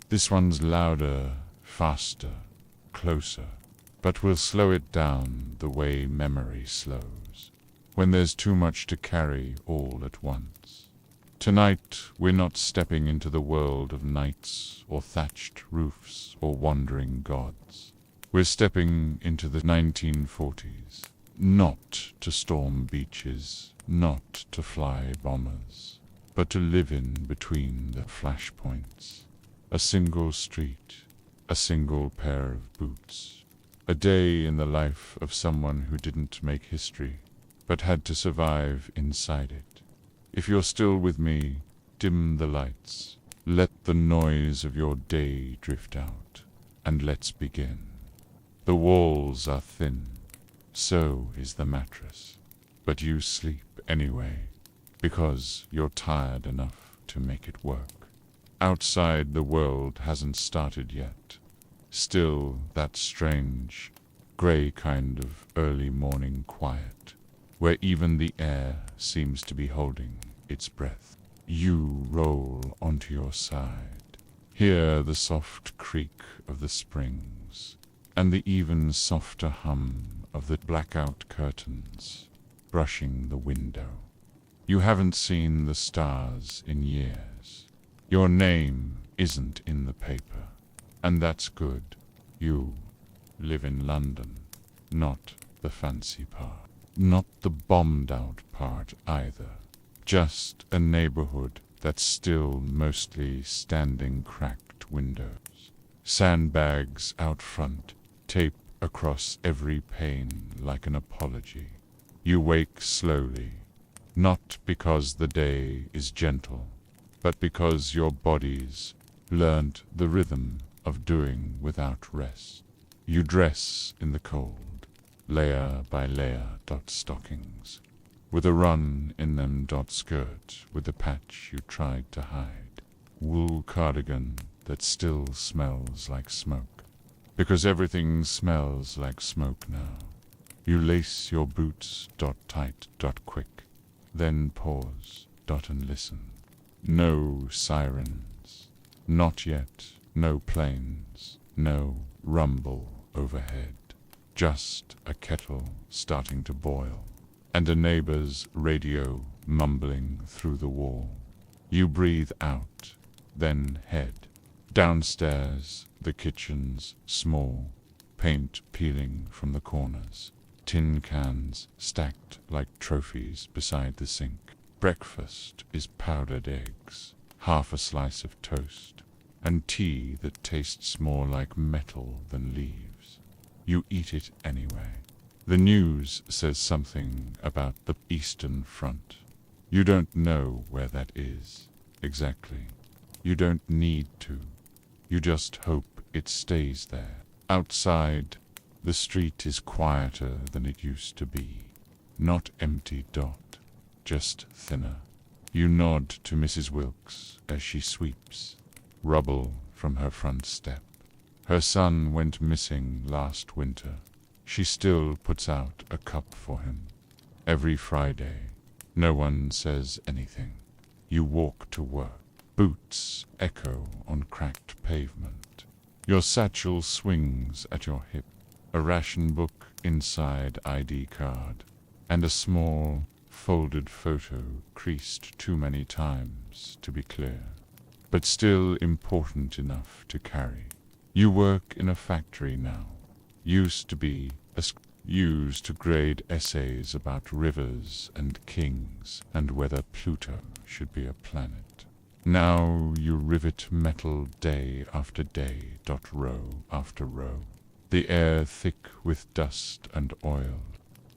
This one's louder, faster, closer, but we'll slow it down the way memory slows, when there's too much to carry all at once. Tonight, we're not stepping into the world of knights or thatched roofs or wandering gods. We're stepping into the 1940s, not to storm beaches, not to fly bombers, but to live in between the flashpoints. A single street, a single pair of boots, a day in the life of someone who didn't make history, but had to survive inside it. If you're still with me, dim the lights, let the noise of your day drift out, and let's begin. The walls are thin, so is the mattress, but you sleep anyway, because you're tired enough to make it work. Outside, the world hasn't started yet. Still that strange, grey kind of early morning quiet, where even the air seems to be holding its breath. You roll onto your side, hear the soft creak of the springs, and the even softer hum of the blackout curtains brushing the window. You haven't seen the stars in years. Your name isn't in the paper, and that's good. You live in London, not the fancy part. Not the bombed-out part either. Just a neighborhood that's still mostly standing cracked windows. Sandbags out front, tape across every pane like an apology. You wake slowly, not because the day is gentle, but because your body's learned the rhythm of doing without rest. You dress in the cold, layer by layer dot stockings, with a run in them dot skirt with the patch you tried to hide, wool cardigan that still smells like smoke, because everything smells like smoke now. You lace your boots dot tight dot quick, then pause dot and listen. No sirens, not yet, no planes, no rumble overhead. Just a kettle starting to boil, and a neighbor's radio mumbling through the wall. You breathe out, then head. Downstairs, the kitchen's small, paint peeling from the corners, tin cans stacked like trophies beside the sink. Breakfast is powdered eggs, half a slice of toast, and tea that tastes more like metal than leaves. You eat it anyway. The news says something about the Eastern Front. You don't know where that is, exactly. You don't need to. You just hope it stays there. Outside, the street is quieter than it used to be. Not empty dot, just thinner. You nod to Mrs. Wilkes as she sweeps rubble from her front step. Her son went missing last winter. She still puts out a cup for him. Every Friday, no one says anything. You walk to work. Boots echo on cracked pavement. Your satchel swings at your hip. A ration book inside ID card, and a small, folded photo creased too many times to be clear, but still important enough to carry. You work in a factory now. Used to be used to grade essays about rivers and kings and whether Pluto should be a planet. Now you rivet metal day after day, row after row. The air thick with dust and oil,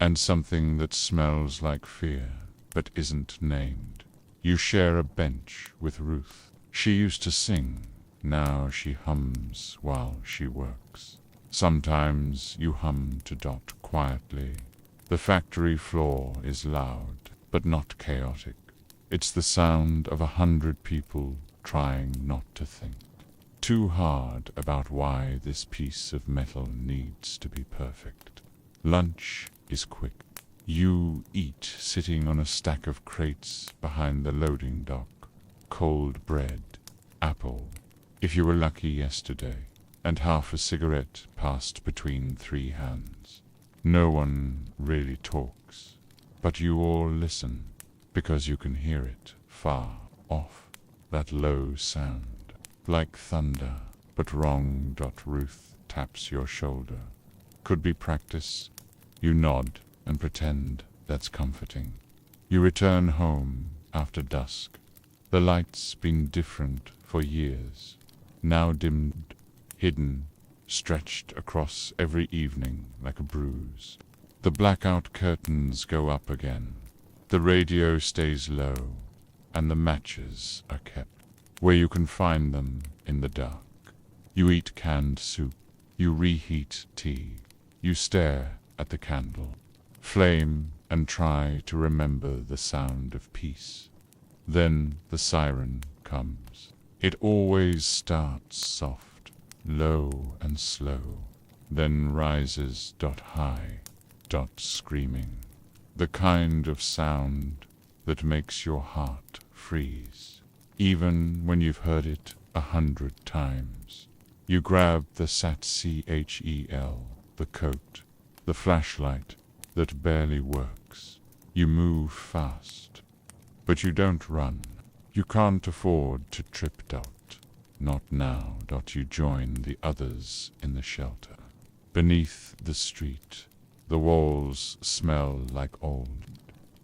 and something that smells like fear, but isn't named. You share a bench with Ruth. She used to sing. Now she hums while she works. Sometimes you hum to dot quietly. The factory floor is loud, but not chaotic. It's the sound of 100 people trying not to think too hard about why this piece of metal needs to be perfect. Lunch is quick. You eat sitting on a stack of crates behind the loading dock. Cold bread, apple, If you were lucky yesterday, and half a cigarette passed between 3 hands. No one really talks, but you all listen, because you can hear it far off, that low sound, like thunder, but wrong. Ruth taps your shoulder. Could be practice. You nod and pretend that's comforting. You return home after dusk. The light's been different for years, now dimmed, hidden, stretched across every evening like a bruise. The blackout curtains go up again. The radio stays low, and the matches are kept where you can find them in the dark. You eat canned soup. You reheat tea. You stare at the candle, flame, and try to remember the sound of peace. Then the siren comes. It always starts soft, low and slow, then rises high, screaming. The kind of sound that makes your heart freeze, even when you've heard it 100 times. You grab the CHEL, the coat, the flashlight that barely works. You move fast, but you don't run. You can't afford to trip. Not now. You join the others in the shelter. Beneath the street, the walls smell like old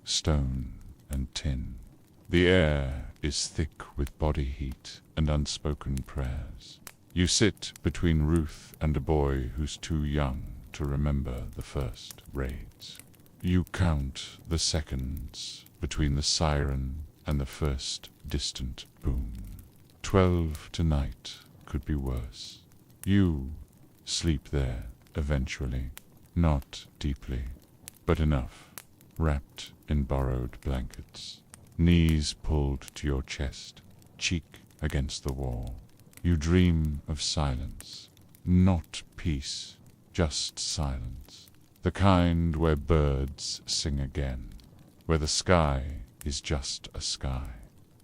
stone and tin. The air is thick with body heat and unspoken prayers. You sit between Ruth and a boy who's too young to remember the first raids. You count the seconds between the siren and the first distant boom. 12 tonight could be worse. You sleep there eventually, not deeply, but enough, wrapped in borrowed blankets, knees pulled to your chest, cheek against the wall. You dream of silence, not peace, just silence, the kind where birds sing again, where the sky is just a sky,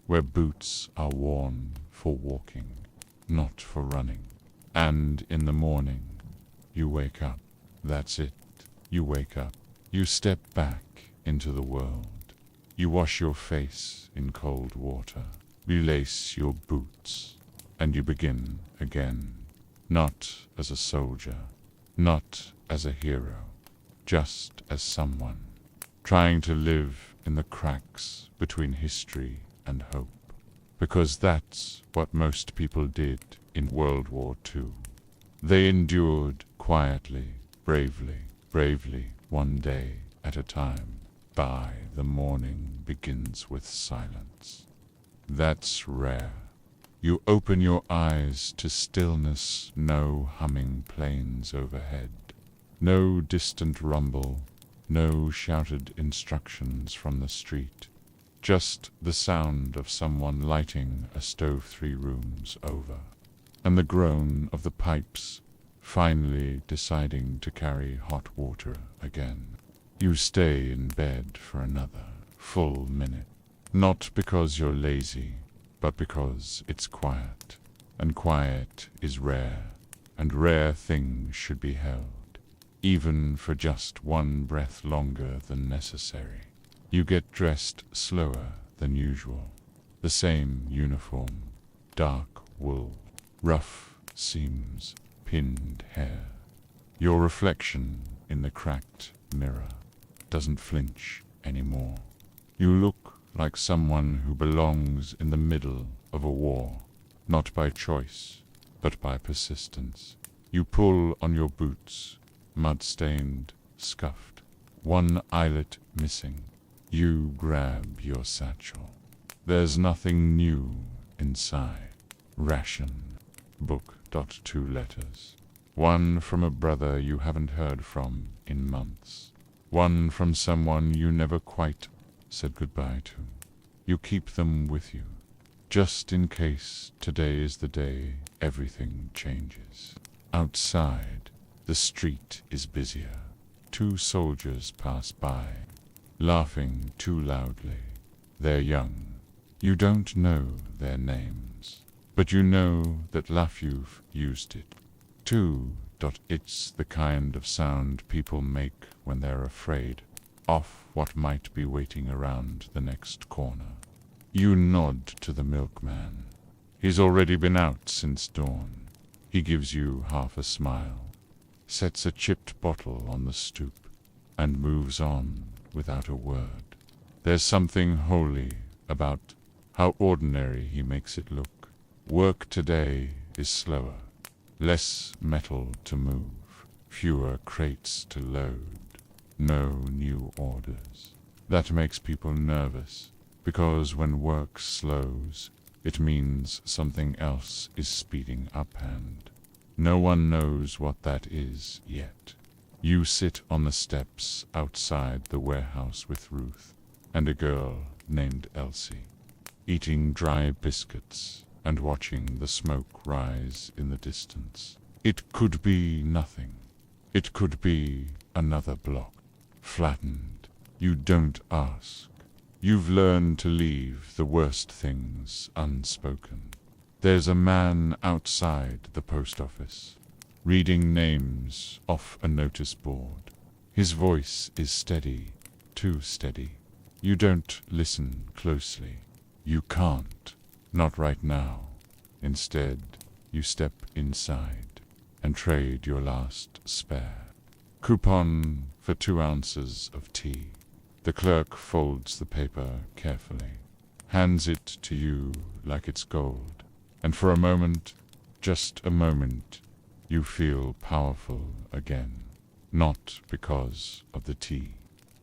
where boots are worn for walking, not for running. And in the morning, you wake up. That's it. You wake up. You step back into the world. You wash your face in cold water. You lace your boots. And you begin again. Not as a soldier. Not as a hero. Just as someone. Trying to live in the cracks between history and hope. Because that's what most people did in World War II. They endured quietly, bravely, one day at a time. By the morning begins with silence. That's rare. You open your eyes to stillness, no humming planes overhead, no distant rumble, no shouted instructions from the street. Just the sound of someone lighting a stove 3 rooms over, and the groan of the pipes finally deciding to carry hot water again. You stay in bed for another full minute, not because you're lazy, but because it's quiet, and quiet is rare, and rare things should be held, even for just one breath longer than necessary. You get dressed slower than usual. The same uniform, dark wool, rough seams, pinned hair. Your reflection in the cracked mirror doesn't flinch anymore. You look like someone who belongs in the middle of a war, not by choice, but by persistence. You pull on your boots, mud-stained, scuffed, one eyelet missing. You grab your satchel. There's nothing new inside. Ration. Book. 2 letters. One from a brother you haven't heard from in months. One from someone you never quite said goodbye to. You keep them with you, just in case today is the day everything changes. Outside, the street is busier. 2 soldiers pass by, laughing too loudly. They're young. You don't know their names. but you know that Lafayette used it too. It's the kind of sound people make when they're afraid of what might be waiting around the next corner. You nod to the milkman. He's already been out since dawn. He gives you half a smile, sets a chipped bottle on the stoop, and moves on without a word. There's something holy about how ordinary he makes it look. Work today is slower, less metal to move, fewer crates to load, no new orders. That makes people nervous, because when work slows, it means something else is speeding up, and no one knows what that is yet. You sit on the steps outside the warehouse with Ruth and a girl named Elsie, eating dry biscuits and watching the smoke rise in the distance. It could be nothing. It could be another block, flattened. You don't ask. You've learned to leave the worst things unspoken. There's a man outside the post office, reading names off a notice board. His voice is steady, too steady. You don't listen closely. You can't. Not right now. Instead, you step inside and trade your last spare coupon for 2 ounces of tea. The clerk folds the paper carefully, hands it to you like it's gold, and for a moment, just a moment, you feel powerful again. Not because of the tea,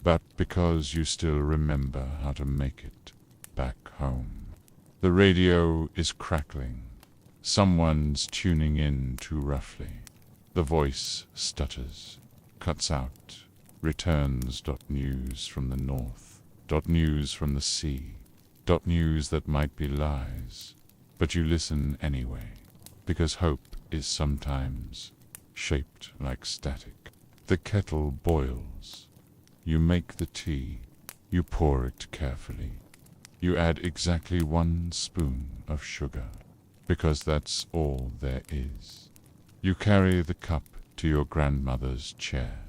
but because you still remember how to make it back home. The radio is crackling. Someone's tuning in too roughly. The voice stutters, cuts out, returns. News from the north, news from the sea, news that might be lies. But you listen anyway, because hope is sometimes shaped like static. The kettle boils. You make the tea. You pour it carefully. You add exactly 1 spoon of sugar, because that's all there is. You carry the cup to your grandmother's chair.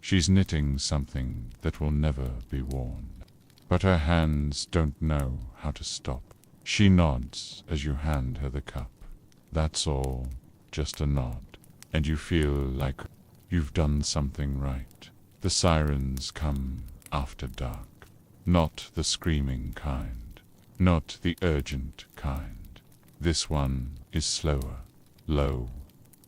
She's knitting something that will never be worn, but her hands don't know how to stop. She nods as you hand her the cup. That's all, just a nod, and you feel like you've done something right. The sirens come after dark. Not the screaming kind, not the urgent kind. This one is slower, low,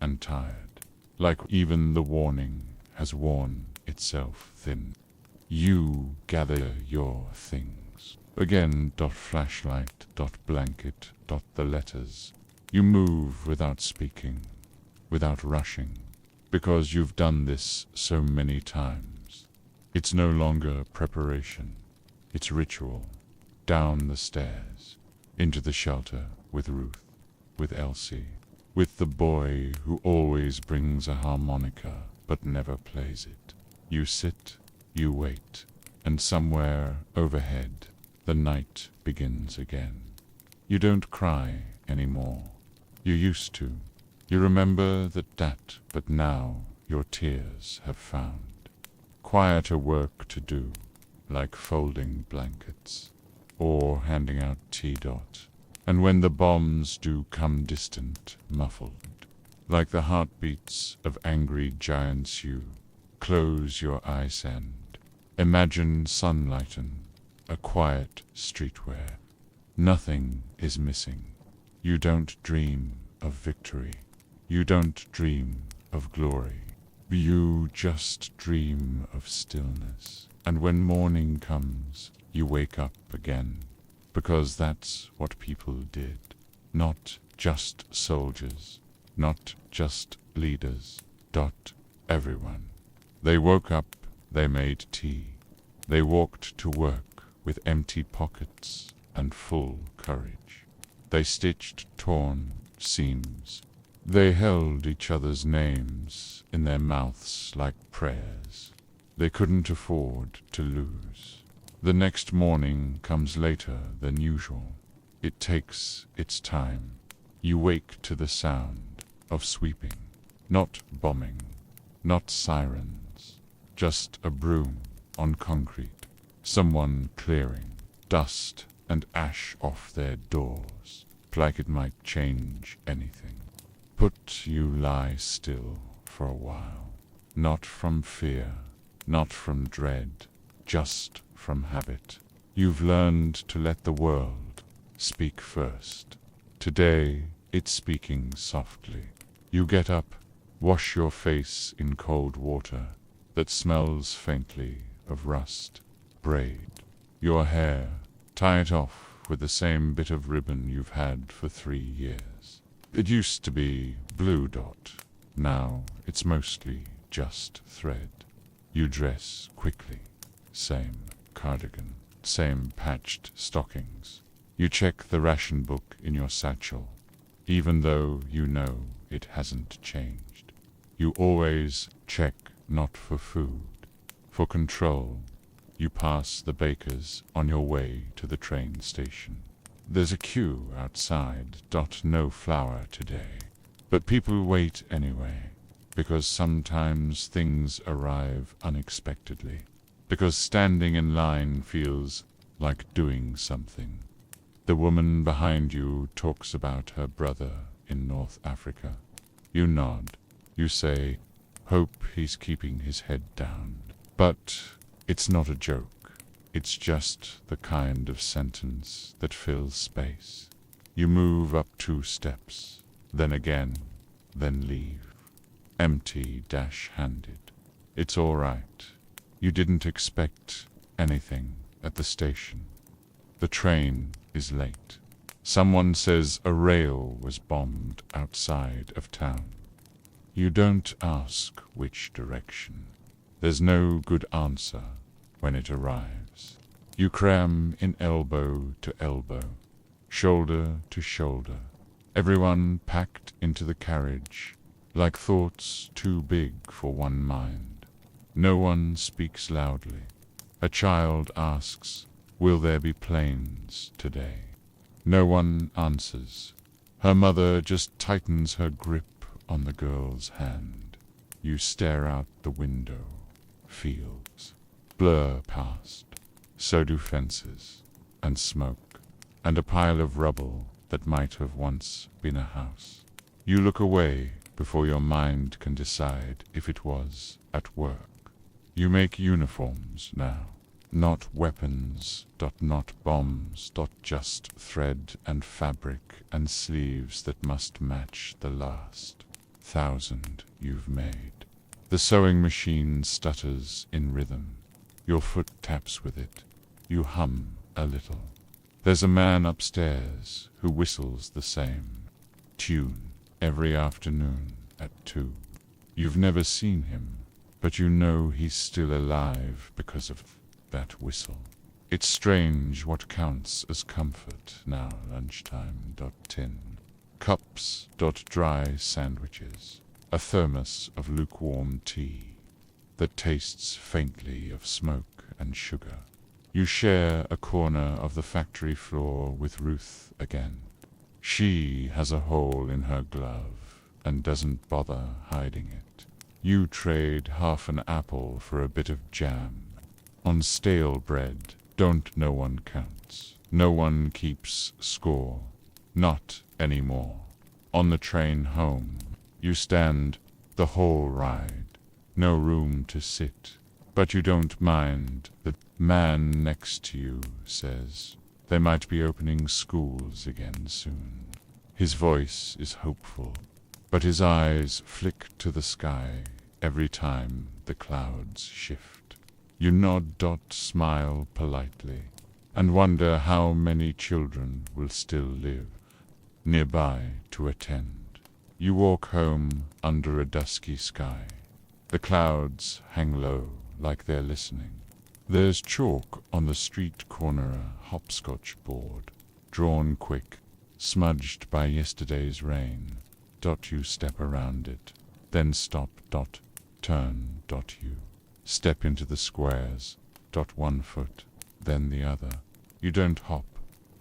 and tired, like even the warning has worn itself thin. You gather your things. Again, flashlight, blanket, the letters. You move without speaking, without rushing, because you've done this so many times. It's no longer preparation. It's ritual. Down the stairs, into the shelter with Ruth, with Elsie, with the boy who always brings a harmonica but never plays it. You sit, you wait, and somewhere overhead, the night begins again. You don't cry anymore. You used to. You remember that, but now your tears have found quieter work to do, like folding blankets or handing out tea. And when the bombs do come distant, muffled, like the heartbeats of angry giants, you close your eyes and imagine sunlight and a quiet street where nothing is missing. You don't dream of victory. You don't dream of glory. You just dream of stillness. And when morning comes, you wake up again, because that's what people did. Not just soldiers, not just leaders, everyone. They woke up, they made tea. They walked to work with empty pockets and full courage. They stitched torn seams. They held each other's names in their mouths like prayers. They couldn't afford to lose. The next morning comes later than usual. It takes its time. You wake to the sound of sweeping, not bombing, not sirens, just a broom on concrete, someone clearing dust and ash off their doors, like it might change anything. But you lie still for a while, not from fear, not from dread, just from habit. You've learned to let the world speak first. Today, it's speaking softly. You get up, wash your face in cold water that smells faintly of rust, braid your hair, tie it off with the same bit of ribbon you've had for 3 years. It used to be blue dot, now it's mostly just thread. You dress quickly, same cardigan, same patched stockings. You check the ration book in your satchel, even though you know it hasn't changed. You always check not for food, for control. You pass the baker's on your way to the train station. There's a queue outside, no flour today. But people wait anyway, because sometimes things arrive unexpectedly, because standing in line feels like doing something. The woman behind you talks about her brother in North Africa. You nod. You say, hope he's keeping his head down. But it's not a joke. It's just the kind of sentence that fills space. You move up 2 steps, then again, then leave. Empty-handed. It's all right. You didn't expect anything at the station. The train is late. Someone says a rail was bombed outside of town. You don't ask which direction. There's no good answer when it arrives. You cram in elbow to elbow, shoulder to shoulder, everyone packed into the carriage, like thoughts too big for one mind. No one speaks loudly. A child asks, will there be planes today? No one answers. Her mother just tightens her grip on the girl's hand. You stare out the window. Fields blur past. So do fences, and smoke, and a pile of rubble that might have once been a house. You look away before your mind can decide if it was at work. You make uniforms now. Not weapons, not bombs, just thread and fabric and sleeves that must match the last 1,000 you've made. The sewing machine stutters in rhythm. Your foot taps with it. You hum a little. There's a man upstairs who whistles the same tune every afternoon at 2. You've never seen him, but you know he's still alive because of that whistle. It's strange what counts as comfort now. Lunchtime. Tin. Cups. Dry sandwiches. A thermos of lukewarm tea that tastes faintly of smoke and sugar. You share a corner of the factory floor with Ruth again. She has a hole in her glove and doesn't bother hiding it. You trade half an apple for a bit of jam. On stale bread, no one counts. No one keeps score. Not anymore. On the train home, you stand the whole ride. No room to sit. But you don't mind. The man next to you says they might be opening schools again soon. His voice is hopeful, but his eyes flick to the sky every time the clouds shift. You nod. Smile politely, and wonder how many children will still live nearby to attend. You walk home under a dusky sky. The clouds hang low like they're listening. There's chalk on the street corner hopscotch board, drawn quick, smudged by yesterday's rain. You step around it, then stop. Turn. You step into the squares. 1 foot, then the other. You don't hop,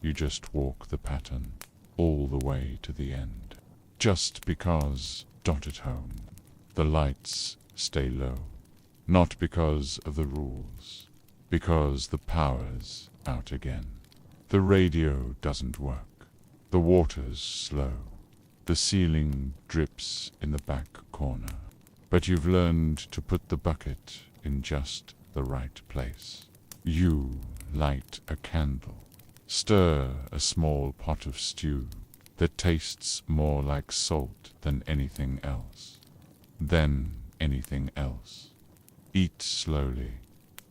you just walk the pattern. all the way to the end. Just because, at home, the lights stay low. Not because of the rules, because the power's out again. The radio doesn't work. The water's slow. The ceiling drips in the back corner. But you've learned to put the bucket in just the right place. You light a candle. Stir a small pot of stew that tastes more like salt than anything else. Then anything else. Eat slowly.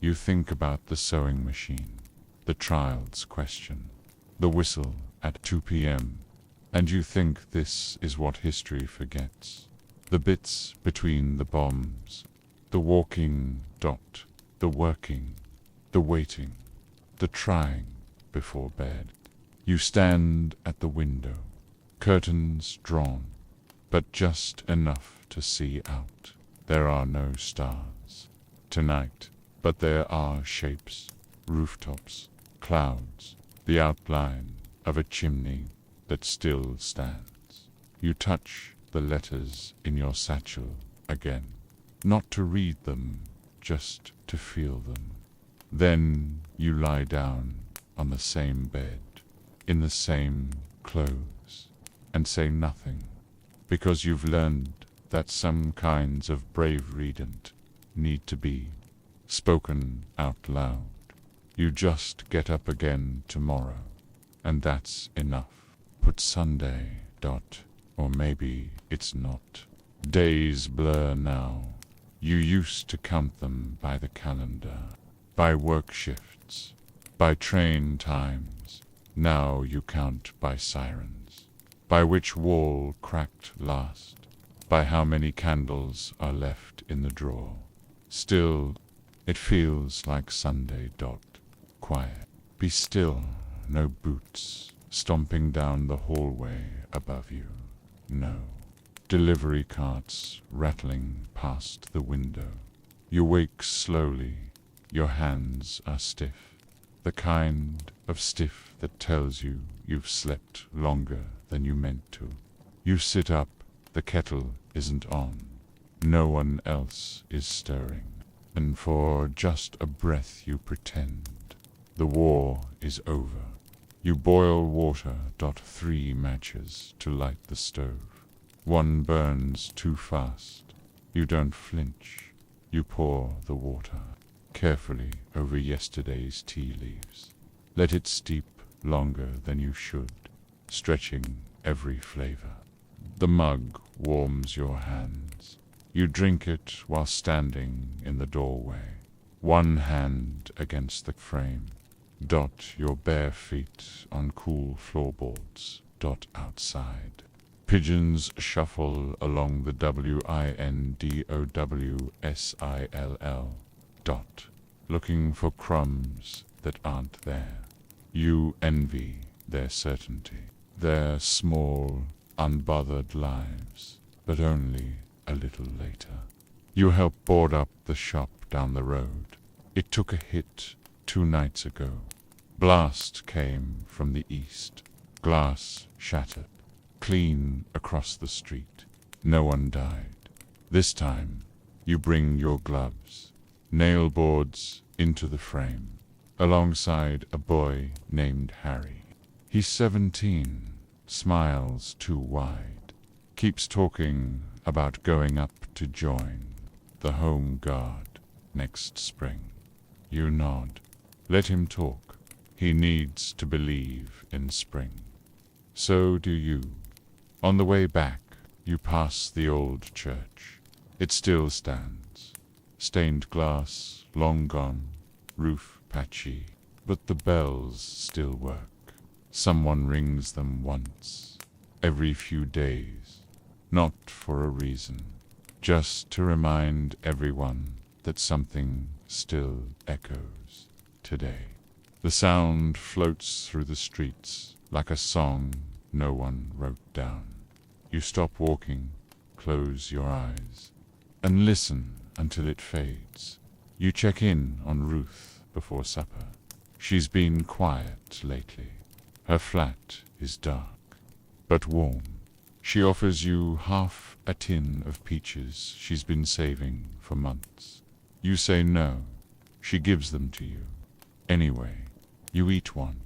You think about the sewing machine, the child's question, the whistle at 2 p.m., and you think this is what history forgets. The bits between the bombs, the walking, the working, the waiting, the trying before bed. You stand at the window, curtains drawn, but just enough to see out. There are no stars tonight, but there are shapes, rooftops, clouds, the outline of a chimney that still stands. You touch the letters in your satchel again, not to read them, just to feel them. Then you lie down on the same bed, in the same clothes, and say nothing, because you've learned that some kinds of bravery don't need to be spoken out loud. You just get up again tomorrow, and that's enough. Put Sunday, or maybe it's not. Days blur now. You used to count them by the calendar, by work shifts, by train times. Now you count by sirens, by which wall cracked last, by how many candles are left in the drawer. Still, it feels like Sunday. Quiet. Be still. No boots stomping down the hallway above you. No. Delivery carts rattling past the window. You wake slowly. Your hands are stiff. The kind of stiff that tells you you've slept longer than you meant to. You sit up. The kettle isn't on. No one else is stirring. And for just a breath you pretend the war is over. You boil water. 3 matches to light the stove. One burns too fast. You don't flinch. You pour the water carefully over yesterday's tea leaves. Let it steep longer than you should, stretching every flavor. The mug warms your hands. You drink it while standing in the doorway, one hand against the frame. Your bare feet on cool floorboards. Outside. Pigeons shuffle along the windowsill. Looking for crumbs that aren't there. You envy their certainty, their small, unbothered lives, but only a little later. You help board up the shop down the road. It took a hit 2 nights ago. Blast came from the east. Glass shattered, clean across the street. No one died. This time, you bring your gloves, nail boards into the frame, alongside a boy named Harry. He's 17, smiles too wide, keeps talking about going up to join the Home Guard next spring. You nod. Let him talk. He needs to believe in spring. So do you. On the way back, you pass the old church. It still stands. Stained glass, long gone, roof patchy, but the bells still work. Someone rings them once, every few days, not for a reason, just to remind everyone that something still echoes today. The sound floats through the streets like a song no one wrote down. You stop walking, close your eyes, and listen until it fades. You check in on Ruth before supper. She's been quiet lately. Her flat is dark. but warm. She offers you half a tin of peaches she's been saving for months. You say no. She gives them to you. Anyway, you eat one,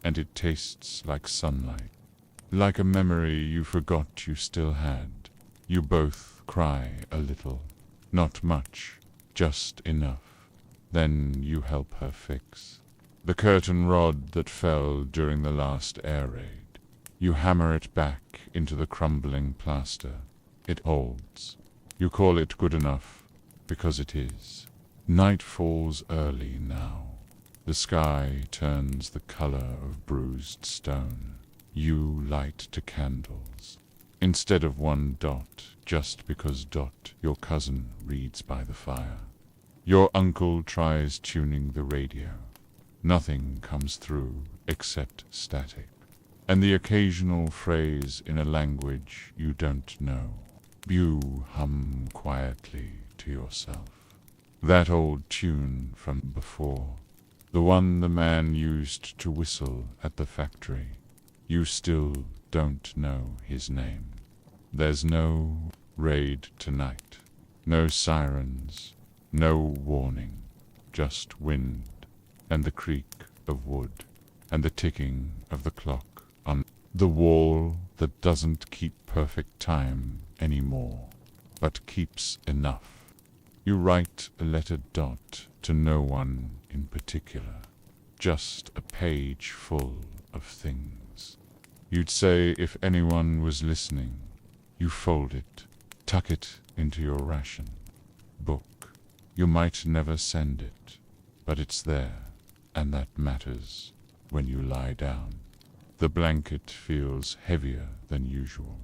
and it tastes like sunlight, like a memory you forgot you still had. You both cry a little, not much, just enough. Then you help her fix the curtain rod that fell during the last air raid. You hammer it back into the crumbling plaster. It holds. You call it good enough, because it is. Night falls early now. The sky turns the color of bruised stone. You light to candles, instead of one dot, just because your cousin reads by the fire. Your uncle tries tuning the radio. Nothing comes through except static, and the occasional phrase in a language you don't know. You hum quietly to yourself. That old tune from before, the one the man used to whistle at the factory. You still don't know his name. There's no raid tonight, no sirens, no warning, just wind and the creak of wood and the ticking of the clock on the wall that doesn't keep perfect time anymore, but keeps enough. You write a lettered dot to no one in particular, just a page full of things you'd say if anyone was listening. You fold it, tuck it into your ration book. You might never send it, but it's there, and that matters when you lie down. The blanket feels heavier than usual.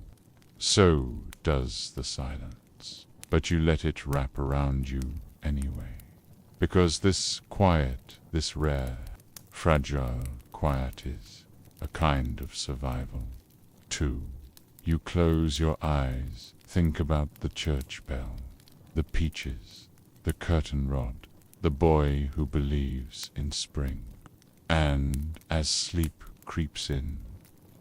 So does the silence, but you let it wrap around you anyway. Because this quiet, this rare, fragile quiet is a kind of survival, too. You close your eyes, think about the church bell, the peaches, the curtain rod, the boy who believes in spring. And as sleep creeps in,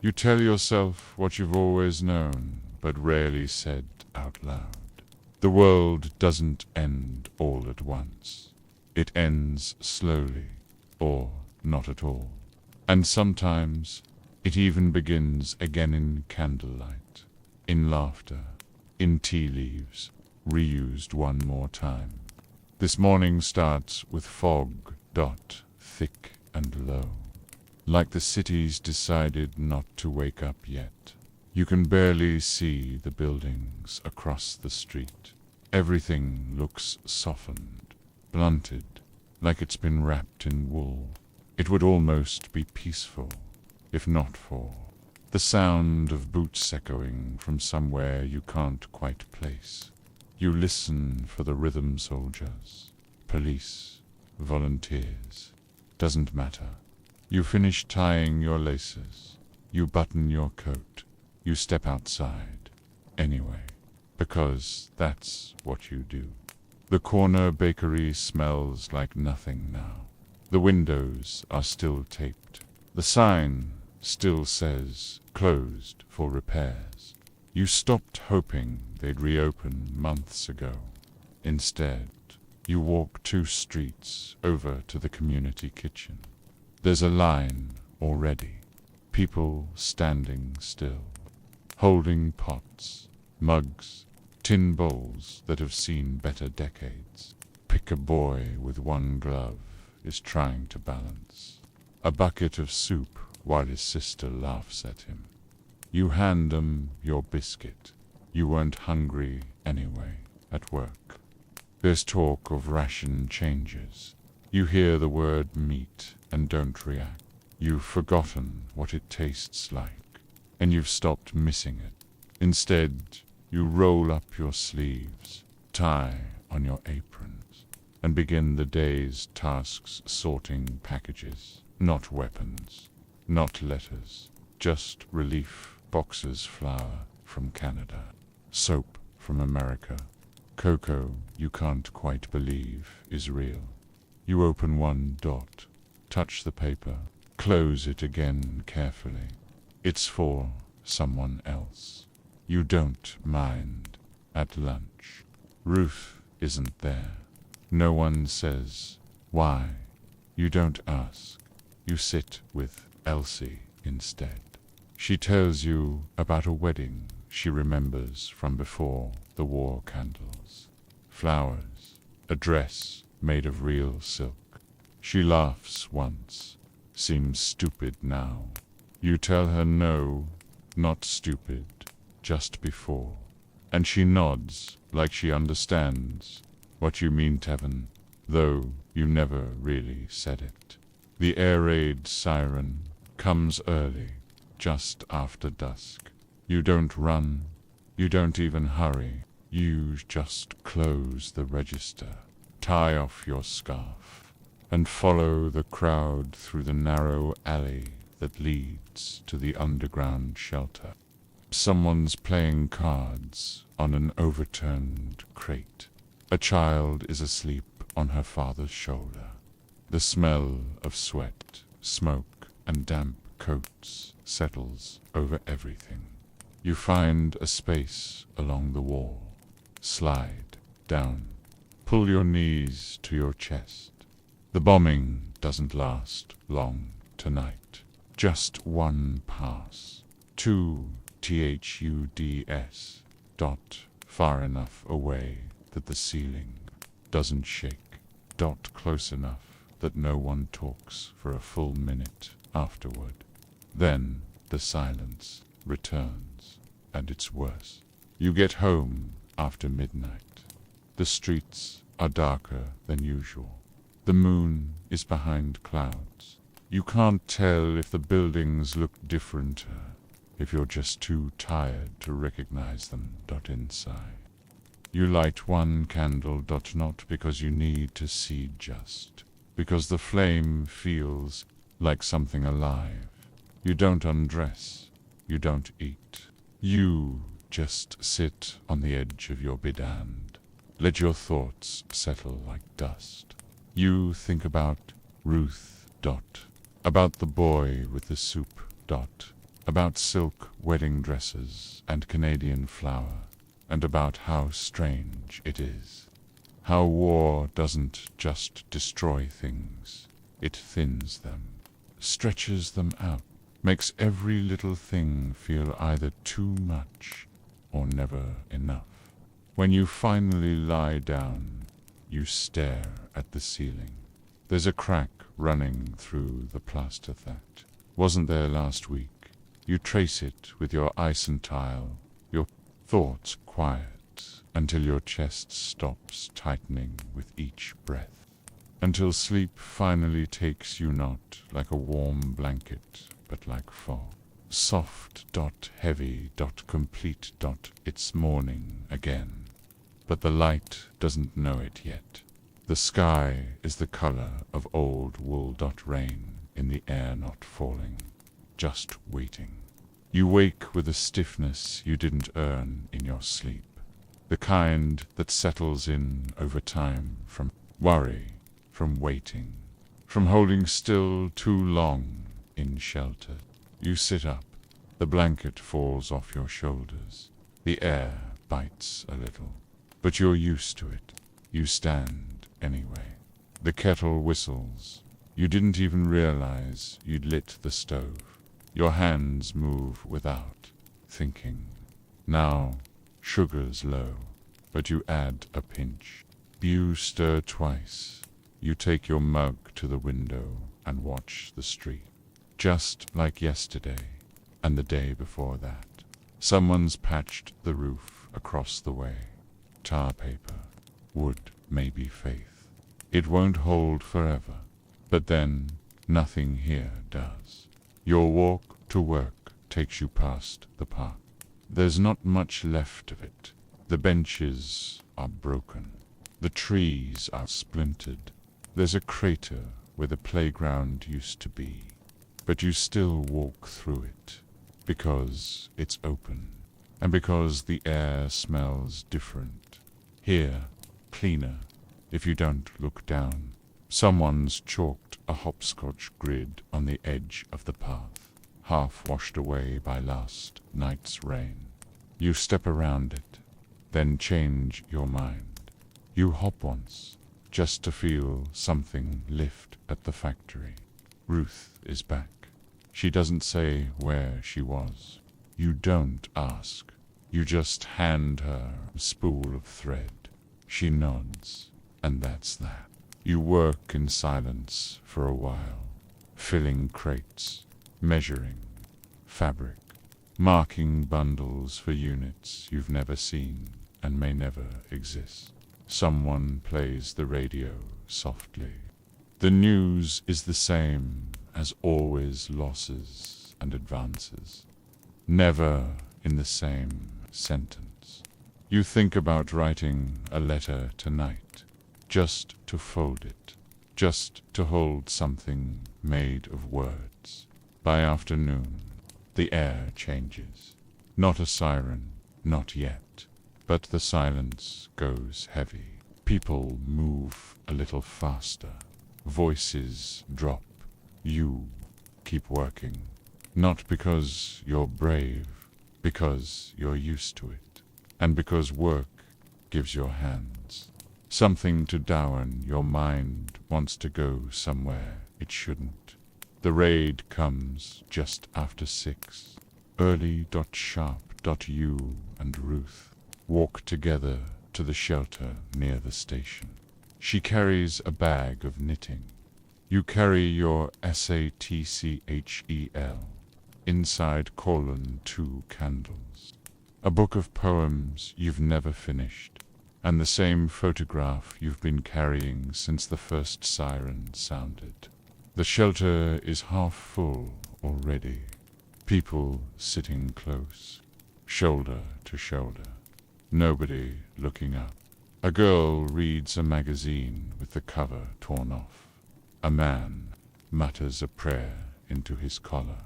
you tell yourself what you've always known, but rarely said out loud. The world doesn't end all at once. It ends slowly, or not at all. And sometimes it even begins again in candlelight, in laughter, in tea leaves, reused one more time. This morning starts with fog, thick and low, like the city's decided not to wake up yet. You can barely see the buildings across the street. Everything looks softened, blunted, like it's been wrapped in wool. It would almost be peaceful, if not for the sound of boots echoing from somewhere you can't quite place. You listen for the rhythm soldiers, police, volunteers. Doesn't matter. You finish tying your laces. You button your coat. You step outside. Anyway, because that's what you do. The corner bakery smells like nothing now. The windows are still taped. The sign still says closed for repairs. You stopped hoping they'd reopen months ago. Instead, you walk 2 streets over to the community kitchen. There's a line already. People standing still, holding pots, mugs, tin bowls that have seen better decades. Pick a boy with one glove is trying to balance a bucket of soup while his sister laughs at him. You hand them your biscuit. You weren't hungry anyway at work. There's talk of ration changes. You hear the word meat and don't react. You've forgotten what it tastes like, and you've stopped missing it. Instead, you roll up your sleeves, tie on your aprons, and begin the day's tasks sorting packages, not weapons, not letters, just relief boxes, flour from Canada, soap from America, cocoa you can't quite believe is real. You open one dot, touch the paper, close it again carefully. It's for someone else. You don't mind at lunch. Ruth isn't there. No one says, "Why?" You don't ask. You sit with Elsie instead. She tells you about a wedding she remembers from before the war candles. Flowers, a dress made of real silk. She laughs once, seems stupid now. You tell her no, not stupid, just before. And she nods like she understands what you mean, Tevin, though you never really said it. The air raid siren comes early, just after dusk. You don't run, you don't even hurry. You just close the register, tie off your scarf, and follow the crowd through the narrow alley that leads to the underground shelter. Someone's playing cards on an overturned crate. A child is asleep on her father's shoulder. The smell of sweat, smoke, and damp coats settles over everything. You find a space along the wall. Slide down. Pull your knees to your chest. The bombing doesn't last long tonight. Just one pass. 2 THUDS. Dot far enough away that the ceiling doesn't shake. Dot close enough that no one talks for a full minute afterward. Then the silence returns, and it's worse. You get home after midnight. The streets are darker than usual. The moon is behind clouds. You can't tell if the buildings look different, if you're just too tired to recognize them. Inside. You light one candle. Not because you need to see, just because the flame feels like something alive. You don't undress. You don't eat. You just sit on the edge of your bed and let your thoughts settle like dust. You think about Ruth. About the boy with the soup. About silk wedding dresses and Canadian flour, and about how strange it is. How war doesn't just destroy things, it thins them, stretches them out, makes every little thing feel either too much or never enough. When you finally lie down, you stare at the ceiling. There's a crack running through the plaster that wasn't there last week. You trace it with your ice and tile, your thoughts quiet until your chest stops tightening with each breath, until sleep finally takes you not like a warm blanket, but like fog. Soft, heavy, complete, it's morning again. But the light doesn't know it yet. The sky is the color of old wool. Rain in the air not falling, just waiting. You wake with a stiffness you didn't earn in your sleep, the kind that settles in over time from worry, from waiting, from holding still too long in shelter. You sit up, the blanket falls off your shoulders, the air bites a little, but you're used to it. You stand anyway. The kettle whistles. You didn't even realize you'd lit the stove. Your hands move without thinking. Now, sugar's low, but you add a pinch. You stir twice. You take your mug to the window and watch the street. Just like yesterday and the day before that. Someone's patched the roof across the way. Tar paper, wood, maybe faith. It won't hold forever, but then nothing here does. Your walk to work takes you past the park. There's not much left of it. The benches are broken. The trees are splintered. There's a crater where the playground used to be. But you still walk through it, because it's open, and because the air smells different. Here, cleaner, if you don't look down. Someone's chalked a hopscotch grid on the edge of the path. half washed away by last night's rain. You step around it, then change your mind. You hop once, just to feel something lift at the factory. Ruth is back. She doesn't say where she was. You don't ask. You just hand her a spool of thread. She nods, and that's that. You work in silence for a while, filling crates, measuring fabric, marking bundles for units you've never seen and may never exist. Someone plays the radio softly. The news is the same as always: losses and advances, never in the same sentence. You think about writing a letter tonight, just to fold it, just to hold something made of words. By afternoon, the air changes. Not a siren, not yet, but the silence goes heavy. People move a little faster. Voices drop. You keep working, not because you're brave, because you're used to it, and because work gives your hands something to down. Your mind wants to go somewhere it shouldn't. The raid comes just after 6. Early sharp. You and Ruth walk together to the shelter near the station. She carries a bag of knitting. You carry your SATCHEL. Inside 2 candles. A book of poems you've never finished, and the same photograph you've been carrying since the first siren sounded. The shelter is half full already. People sitting close, shoulder to shoulder. Nobody looking up. A girl reads a magazine with the cover torn off. A man mutters a prayer into his collar.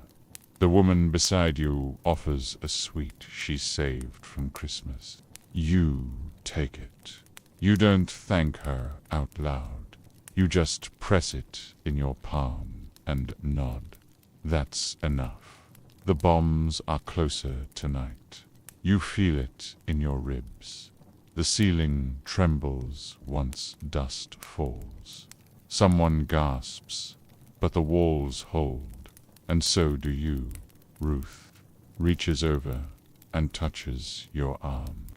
The woman beside you offers a sweet she's saved from Christmas. You take it. You don't thank her out loud. You just press it in your palm and nod. That's enough. The bombs are closer tonight. You feel it in your ribs. The ceiling trembles once dust falls. Someone gasps, but the walls hold, and so do you. Ruth reaches over and touches your arm.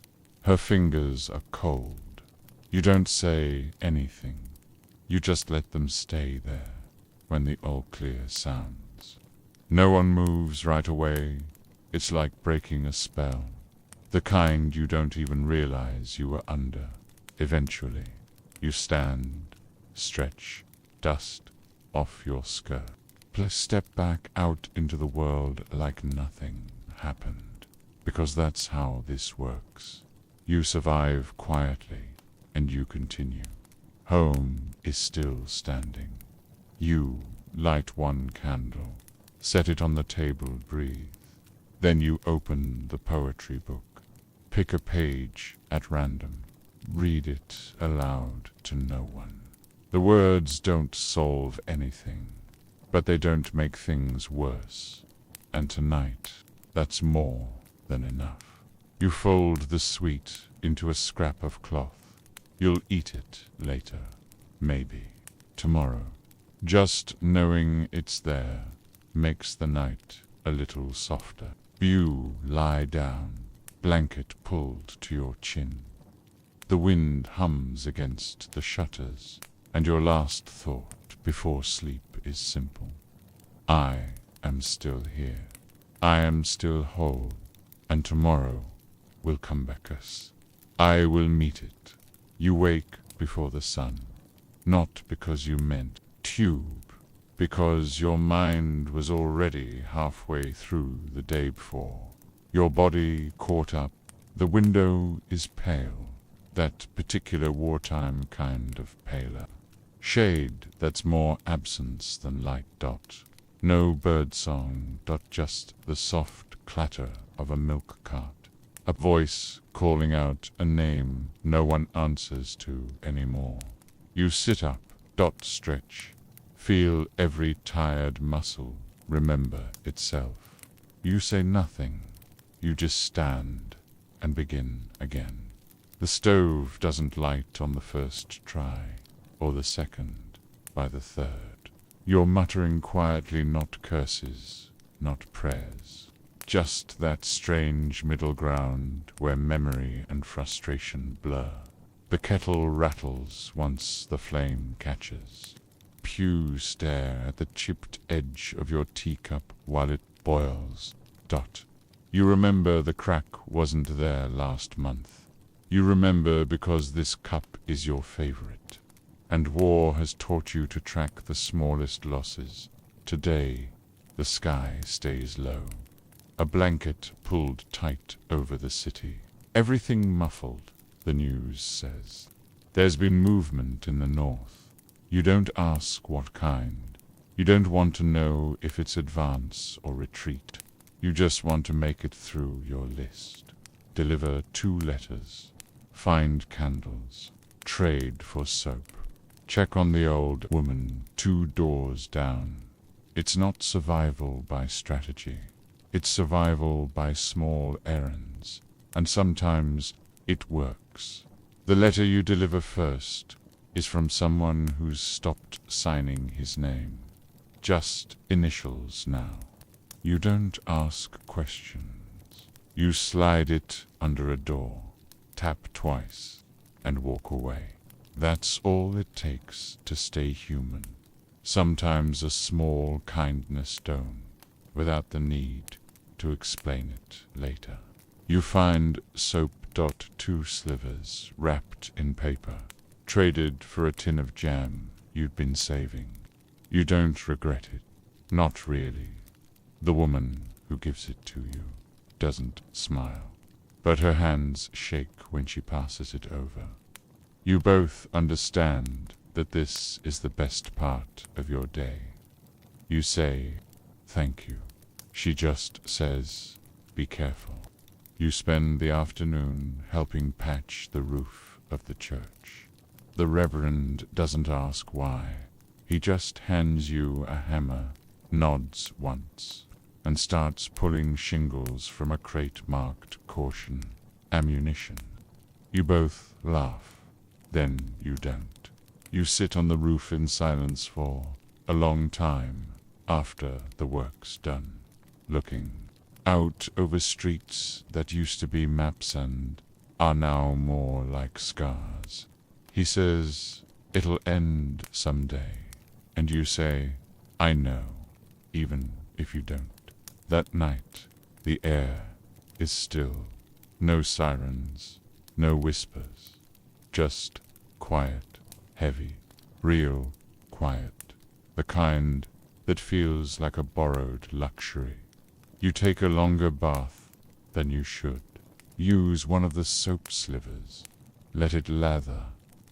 Her fingers are cold. You don't say anything. You just let them stay there when the all-clear sounds. No one moves right away. It's like breaking a spell, the kind you don't even realize you were under. Eventually, you stand, stretch, dust off your skirt. Step back out into the world like nothing happened, because that's how this works. You survive quietly, and you continue. Home is still standing. You light 1 candle, set it on the table, breathe. Then you open the poetry book, pick a page at random, read it aloud to no one. The words don't solve anything, but they don't make things worse. And tonight, that's more than enough. You fold the sweet into a scrap of cloth. You'll eat it later, maybe tomorrow. Just knowing it's there makes the night a little softer. You lie down, blanket pulled to your chin. The wind hums against the shutters, and your last thought before sleep is simple. I am still here. I am still whole, and tomorrow will come back us. I will meet it. You wake before the sun, not because you meant tube, because your mind was already halfway through the day before. Your body caught up. The window is pale, that particular wartime kind of paler. Shade that's more absence than light. No birdsong. Just the soft clatter of a milk cart. A voice calling out a name no one answers to anymore. You sit up. Stretch. Feel every tired muscle remember itself. You say nothing. You just stand and begin again. The stove doesn't light on the first try, or the second, by the third. You're muttering quietly, not curses, not prayers. Just that strange middle ground where memory and frustration blur. The kettle rattles once the flame catches. You stare at the chipped edge of your teacup while it boils. You remember the crack wasn't there last month. You remember because this cup is your favorite. And war has taught you to track the smallest losses. Today, the sky stays low. A blanket pulled tight over the city. Everything muffled, the news says. There's been movement in the north. You don't ask what kind. You don't want to know if it's advance or retreat. You just want to make it through your list. Deliver 2 letters. Find candles. Trade for soap. Check on the old woman 2 doors down. It's not survival by strategy. It's survival by small errands. And sometimes it works. The letter you deliver first is from someone who's stopped signing his name. Just initials now. You don't ask questions. You slide it under a door, tap twice, and walk away. That's all it takes to stay human. Sometimes a small kindness stone, without the need to explain it later. You find soap. 2 slivers wrapped in paper, traded for a tin of jam you'd been saving. You don't regret it. Not really. The woman who gives it to you doesn't smile, but her hands shake when she passes it over. You both understand that this is the best part of your day. You say, "Thank you." She just says, "Be careful." You spend the afternoon helping patch the roof of the church. The Reverend doesn't ask why. He just hands you a hammer, nods once, and starts pulling shingles from a crate marked "Caution, Ammunition." You both laugh. Then you don't. You sit on the roof in silence for a long time after the work's done, looking out over streets that used to be maps and are now more like scars. He says, "It'll end someday." And you say, "I know," even if you don't. That night, the air is still. No sirens, no whispers. Just quiet, heavy, real quiet. The kind that feels like a borrowed luxury. You take a longer bath than you should. Use one of the soap slivers. Let it lather.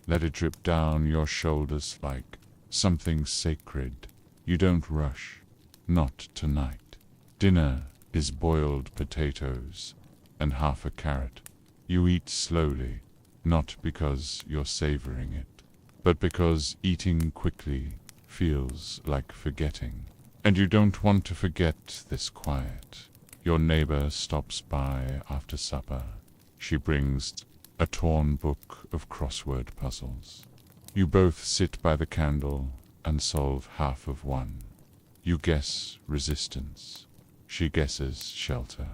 Let it drip down your shoulders like something sacred. You don't rush. Not tonight. Dinner is boiled potatoes and half a carrot. You eat slowly, not because you're savoring it, but because eating quickly feels like forgetting. And you don't want to forget this quiet. Your neighbor stops by after supper. She brings a torn book of crossword puzzles. You both sit by the candle and solve half of one. You guess resistance. She guesses shelter.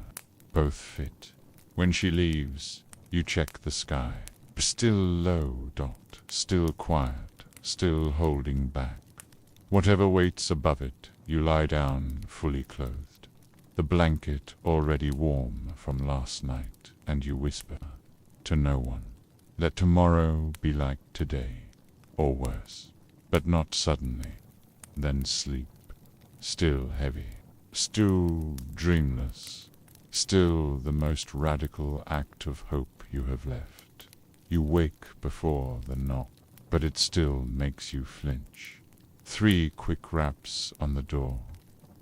Both fit. When she leaves, you check the sky. Still low. Still quiet. Still holding back. Whatever waits above it, you lie down fully clothed. The blanket already warm from last night, and you whisper to no one. Let tomorrow be like today, or worse, but not suddenly. Then sleep, still heavy, still dreamless, still the most radical act of hope you have left. You wake before the knock, but it still makes you flinch. 3 quick raps on the door.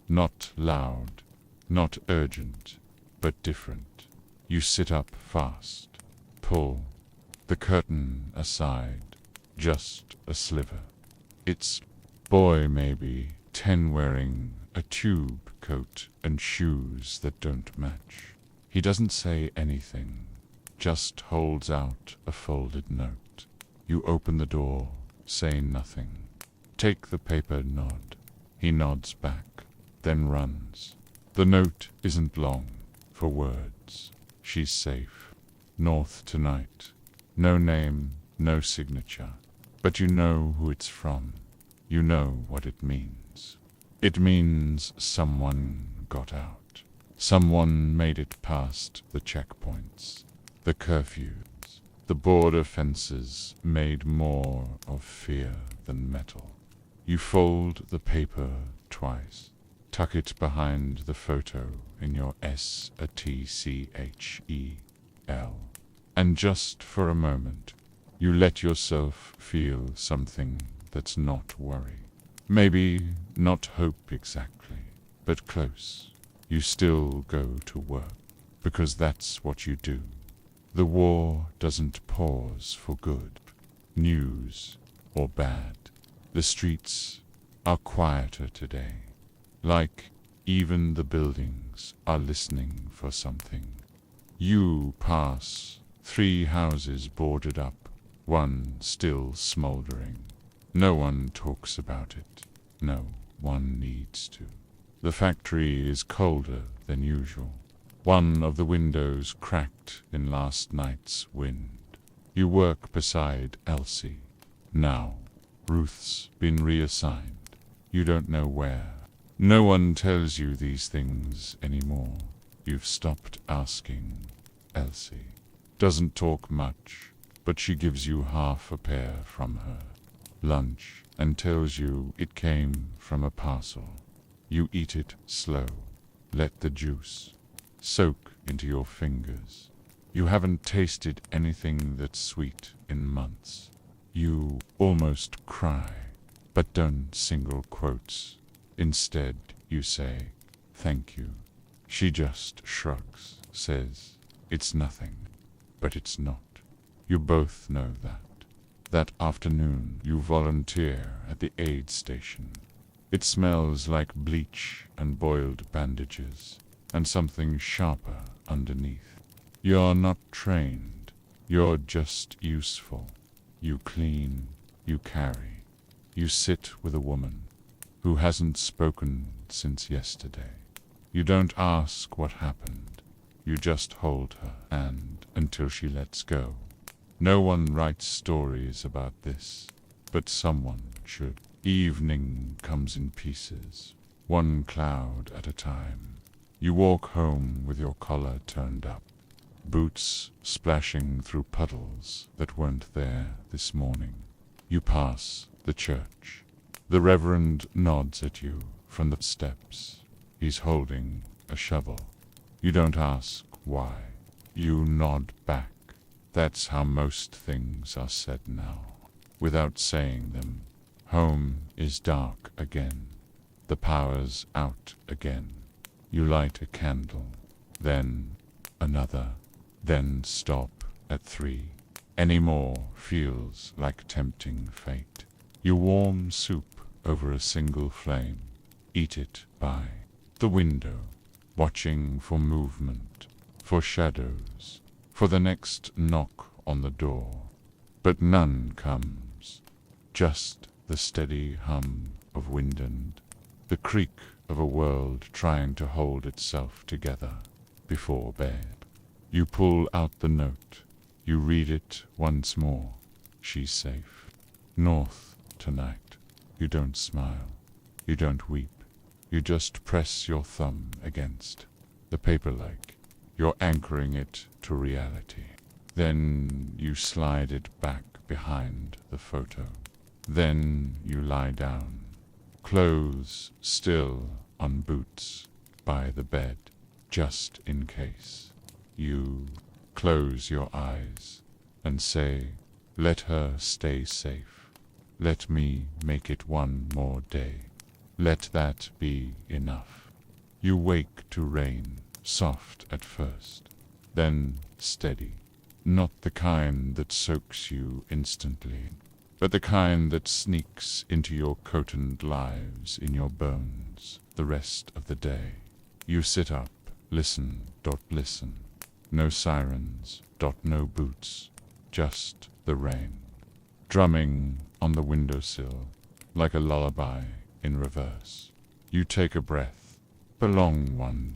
Not loud, not urgent, but different. You sit up fast. Pull the curtain aside. Just a sliver. It's boy maybe, 10 wearing a tube coat and shoes that don't match. He doesn't say anything, just holds out a folded note. You open the door, say nothing. Take the paper, nod. He nods back, then runs. The note isn't long, for words. She's safe. North tonight. No name, no signature. But you know who it's from. You know what it means. It means someone got out. Someone made it past the checkpoints, the curfews, the border fences made more of fear than metal. You fold the paper twice, tuck it behind the photo in your SATCHEL, and just for a moment, you let yourself feel something that's not worry. Maybe not hope exactly, but close. You still go to work, because that's what you do. The war doesn't pause for good, news or bad. The streets are quieter today, like even the buildings are listening for something. You pass 3 houses boarded up, one still smoldering. No one talks about it. No one needs to. The factory is colder than usual. One of the windows cracked in last night's wind. You work beside Elsie. Now, Ruth's been reassigned. You don't know where. No one tells you these things anymore. You've stopped asking. Elsie doesn't talk much, but she gives you half a pear from her lunch and tells you it came from a parcel. You eat it slow. Let the juice soak into your fingers. You haven't tasted anything that's sweet in months. You almost cry, but don't single quotes. Instead, you say, "Thank you." She just shrugs, says, "It's nothing," but it's not. You both know that. That afternoon, you volunteer at the aid station. It smells like bleach and boiled bandages, and something sharper underneath. You're not trained. You're just useful. You clean, you carry. You sit with a woman who hasn't spoken since yesterday. You don't ask what happened. You just hold her, and until she lets go. No one writes stories about this, but someone should. Evening comes in pieces, one cloud at a time. You walk home with your collar turned up, boots splashing through puddles that weren't there this morning. You pass the church. The Reverend nods at you from the steps. He's holding a shovel. You don't ask why. You nod back. That's how most things are said now, without saying them. Home is dark again. The power's out again. You light a candle, then another, then stop at 3. Any more feels like tempting fate. You warm soup over a single flame, eat it by the window, watching for movement, for shadows, for the next knock on the door. But none comes, just the steady hum of wind, the creak of a world trying to hold itself together before bed. You pull out the note. You read it once more. She's safe. North tonight. You don't smile. You don't weep. You just press your thumb against the paper like you're anchoring it to reality. Then you slide it back behind the photo. Then you lie down, clothes still on boots by the bed, just in case. You close your eyes and say, "Let her stay safe. Let me make it one more day. Let that be enough." You wake to rain, soft at first, then steady. Not the kind that soaks you instantly, but the kind that sneaks into your coat and lives in your bones the rest of the day. You sit up, listen. No sirens. No boots. Just the rain, drumming on the windowsill like a lullaby in reverse. You take a breath, a long one.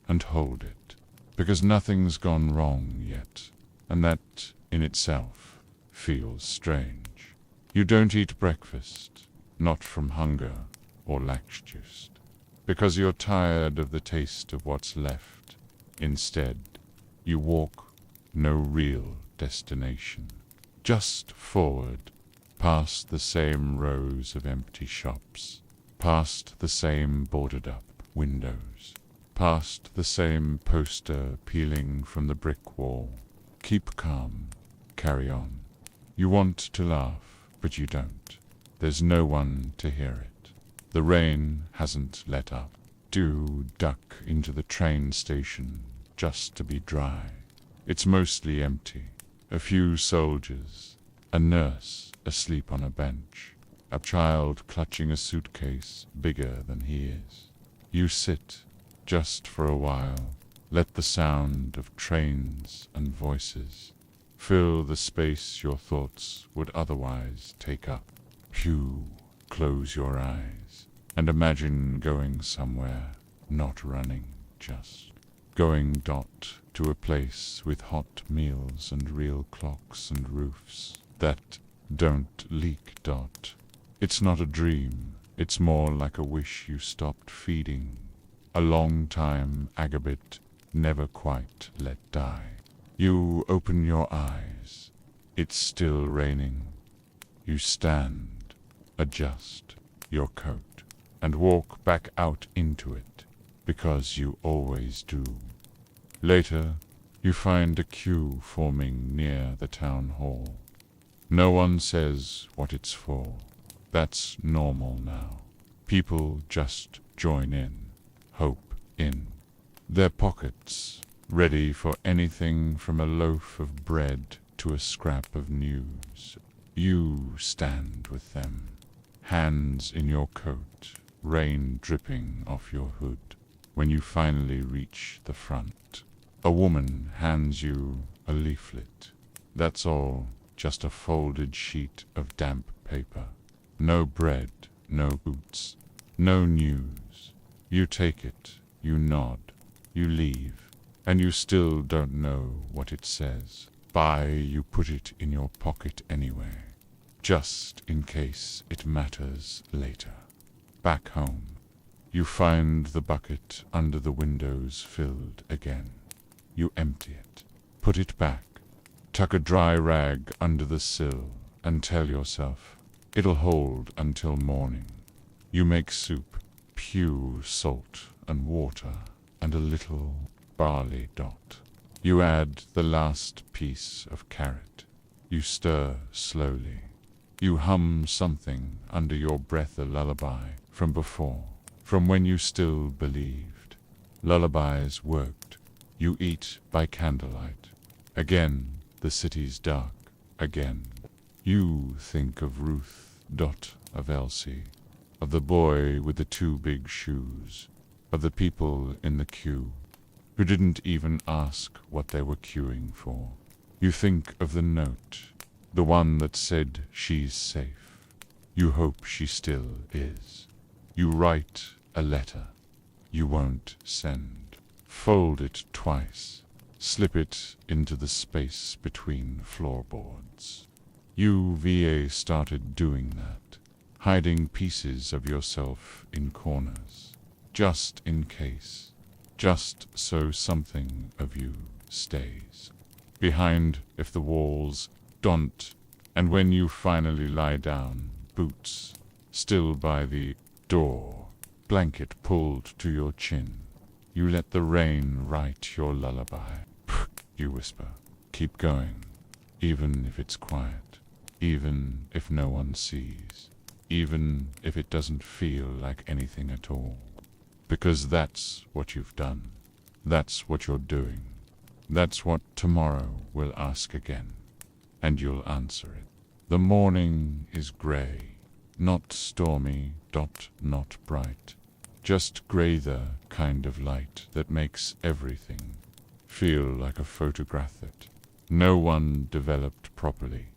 And hold it, because nothing's gone wrong yet, and that in itself feels strange. You don't eat breakfast, not from hunger or lax-juiced, because you're tired of the taste of what's left. Instead, you walk, no real destination, just forward, past the same rows of empty shops, past the same boarded-up windows, past the same poster peeling from the brick wall. Keep calm, carry on. You want to laugh, but you don't. There's no one to hear it. The rain hasn't let up. Do duck into the train station just to be dry. It's mostly empty. A few soldiers, a nurse asleep on a bench, a child clutching a suitcase bigger than he is. You sit, just for a while, let the sound of trains and voices fill the space your thoughts would otherwise take up. Close your eyes and imagine going somewhere, not running, just going to a place with hot meals and real clocks and roofs that don't leak. It's not a dream, it's more like a wish you stopped feeding. A long time agabit never quite let die. You open your eyes. It's still raining. You stand, adjust your coat, and walk back out into it, because you always do. Later, you find a queue forming near the town hall. No one says what it's for. That's normal now. People just join in, hope in. Their pockets, ready for anything from a loaf of bread to a scrap of news. You stand with them, hands in your coat, rain dripping off your hood. When you finally reach the front, a woman hands you a leaflet. That's all, just a folded sheet of damp paper. No bread, no boots, no news. You take it, you nod, you leave, and you still don't know what it says. You put it in your pocket anyway, just in case it matters later. Back home, you find the bucket under the windows filled again. You empty it, put it back, tuck a dry rag under the sill, and tell yourself it'll hold until morning. You make soup, salt and water, and a little barley. You add the last piece of carrot. You stir slowly. You hum something under your breath, a lullaby from before, from when you still believed. Lullabies worked. You eat by candlelight. Again, the city's dark. Again, you think of Ruth, of Elsie, of the boy with the 2 big shoes, of the people in the queue who didn't even ask what they were queuing for. You think of the note, the one that said she's safe. You hope she still is. You write a letter. You won't send. Fold it twice. Slip it into the space between floorboards. You started doing that, hiding pieces of yourself in corners, just in case. Just so something of you stays behind if the walls don't. And when you finally lie down, boots still by the door, blanket pulled to your chin, you let the rain write your lullaby. You whisper, keep going, even if it's quiet, even if no one sees, even if it doesn't feel like anything at all. Because that's what you've done. That's what you're doing. That's what tomorrow will ask again. And you'll answer it. The morning is grey, not stormy, not bright. Just grey, the kind of light that makes everything feel like a photograph that no one developed properly.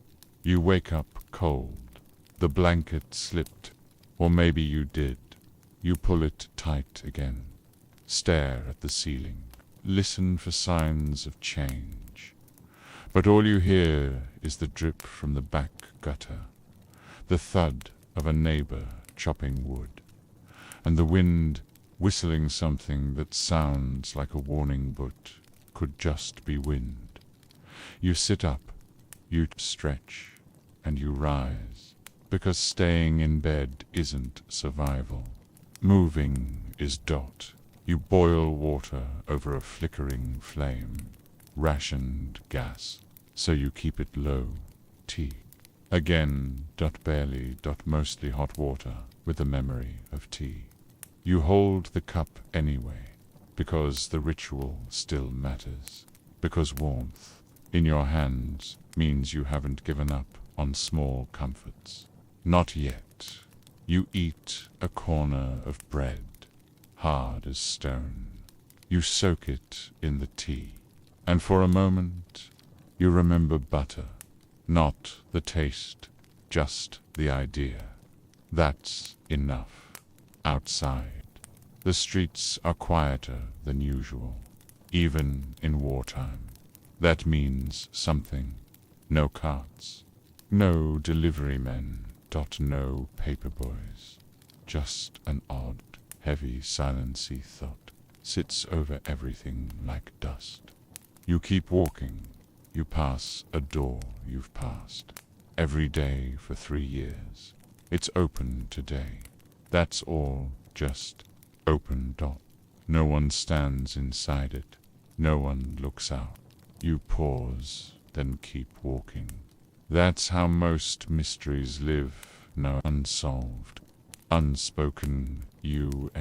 You wake up cold. The blanket slipped, or maybe you did. You pull it tight again. Stare at the ceiling. Listen for signs of change. But all you hear is the drip from the back gutter, the thud of a neighbor chopping wood, and the wind whistling something that sounds like a warning but could just be wind. You sit up, you stretch, and you rise, because staying in bed isn't survival. Moving is dot. You boil water over a flickering flame, rationed gas, so you keep it low. Tea. Again, barely, mostly hot water with the memory of tea. You hold the cup anyway, because the ritual still matters, because warmth in your hands means you haven't given up on small comforts. Not yet. You eat a corner of bread, hard as stone. You soak it in the tea, and for a moment you remember butter, not the taste, just the idea. That's enough. Outside, the streets are quieter than usual, even in wartime. That means something. No carts, no delivery men, no paper boys. Just an odd, heavy, silency thought sits over everything like dust. You keep walking. You pass a door you've passed every day for 3 years. It's open today. That's all, just open. No one stands inside it. No one looks out. You pause, then keep walking. That's how most mysteries live, no unsolved, unspoken, unwitnessed.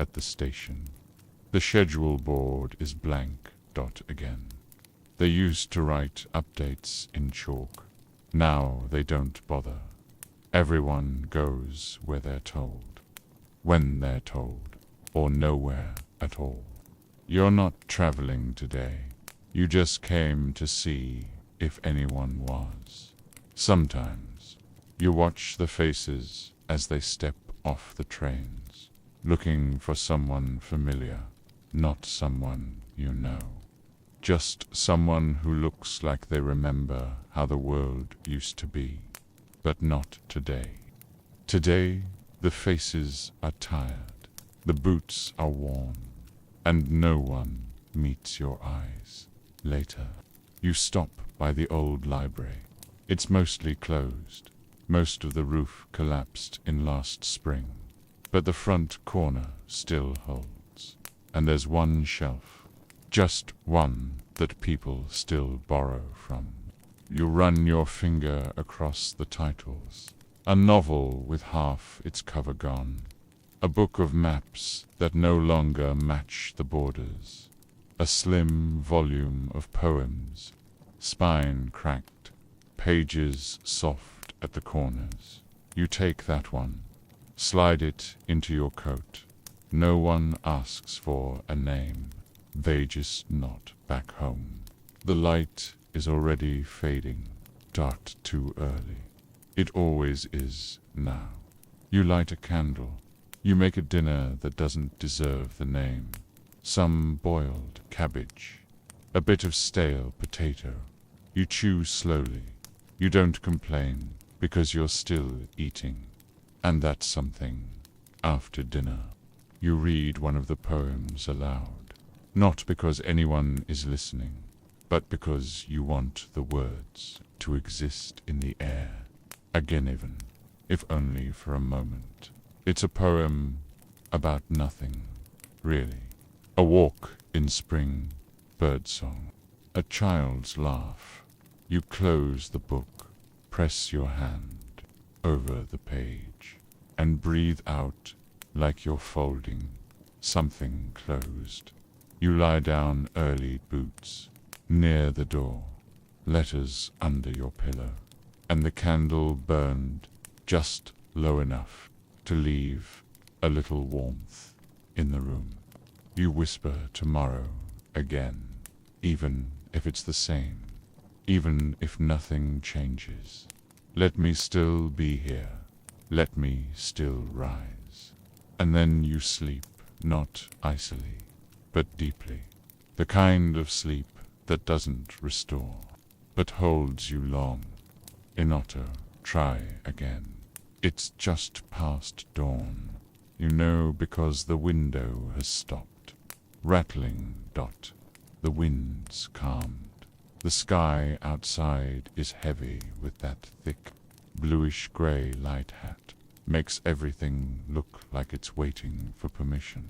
At the station. The schedule board is blank. Again. They used to write updates in chalk. Now they don't bother. Everyone goes where they're told, when they're told, or nowhere at all. You're not traveling today. You just came to see if anyone was. Sometimes you watch the faces as they step off the trains, looking for someone familiar, not someone you know. Just someone who looks like they remember how the world used to be, but not today. Today, the faces are tired, the boots are worn, and no one meets your eyes. Later, you stop by the old library. It's mostly closed. Most of the roof collapsed in last spring, but the front corner still holds. And there's one shelf, just one, that people still borrow from. You run your finger across the titles. A novel with half its cover gone. A book of maps that no longer match the borders. A slim volume of poems, spine cracked, pages soft at the corners. You take that one, slide it into your coat. No one asks for a name. They just nod back home. The light is already fading. Dark too early. It always is now. You light a candle. You make a dinner that doesn't deserve the name. Some boiled cabbage. A bit of stale potato. You chew slowly. You don't complain because you're still eating. And that's something. After dinner, you read one of the poems aloud. Not because anyone is listening, but because you want the words to exist in the air. Again even, if only for a moment. It's a poem about nothing, really. A walk in spring, birdsong, a child's laugh. You close the book, press your hand over the page, and breathe out like you're folding something closed. You lie down early boots, near the door, letters under your pillow, and the candle burned just low enough to leave a little warmth in the room. You whisper tomorrow again, even if it's the same, even if nothing changes. Let me still be here. Let me still rise. And then you sleep, not icily, but deeply. The kind of sleep that doesn't restore, but holds you long. Inotto, try again. It's just past dawn. You know because the window has stopped. Rattling dot. The wind's calmed. The sky outside is heavy with that thick, bluish-gray light hat. Makes everything look like it's waiting for permission.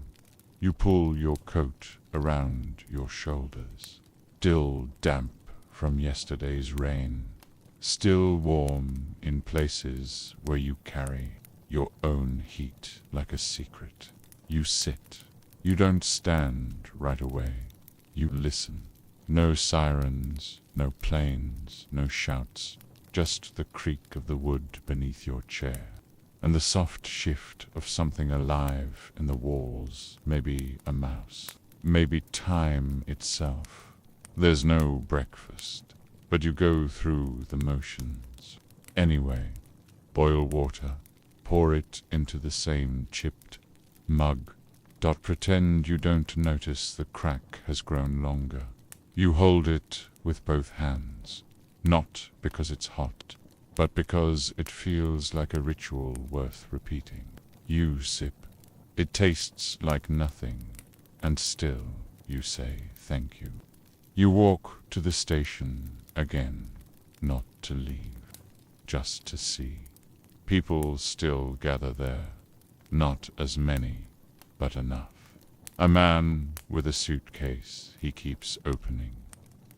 You pull your coat around your shoulders. Still damp from yesterday's rain. Still warm in places where you carry your own heat like a secret. You sit. You don't stand right away. You listen. No sirens, no planes, no shouts, just the creak of the wood beneath your chair, and the soft shift of something alive in the walls, maybe a mouse, maybe time itself. There's no breakfast, but you go through the motions. Anyway, boil water, pour it into the same chipped mug. Pretend you don't notice the crack has grown longer. You hold it with both hands, not because it's hot, but because it feels like a ritual worth repeating. You sip. It tastes like nothing, and still you say thank you. You walk to the station again, not to leave, just to see. People still gather there, not as many, but enough. A man with a suitcase he keeps opening,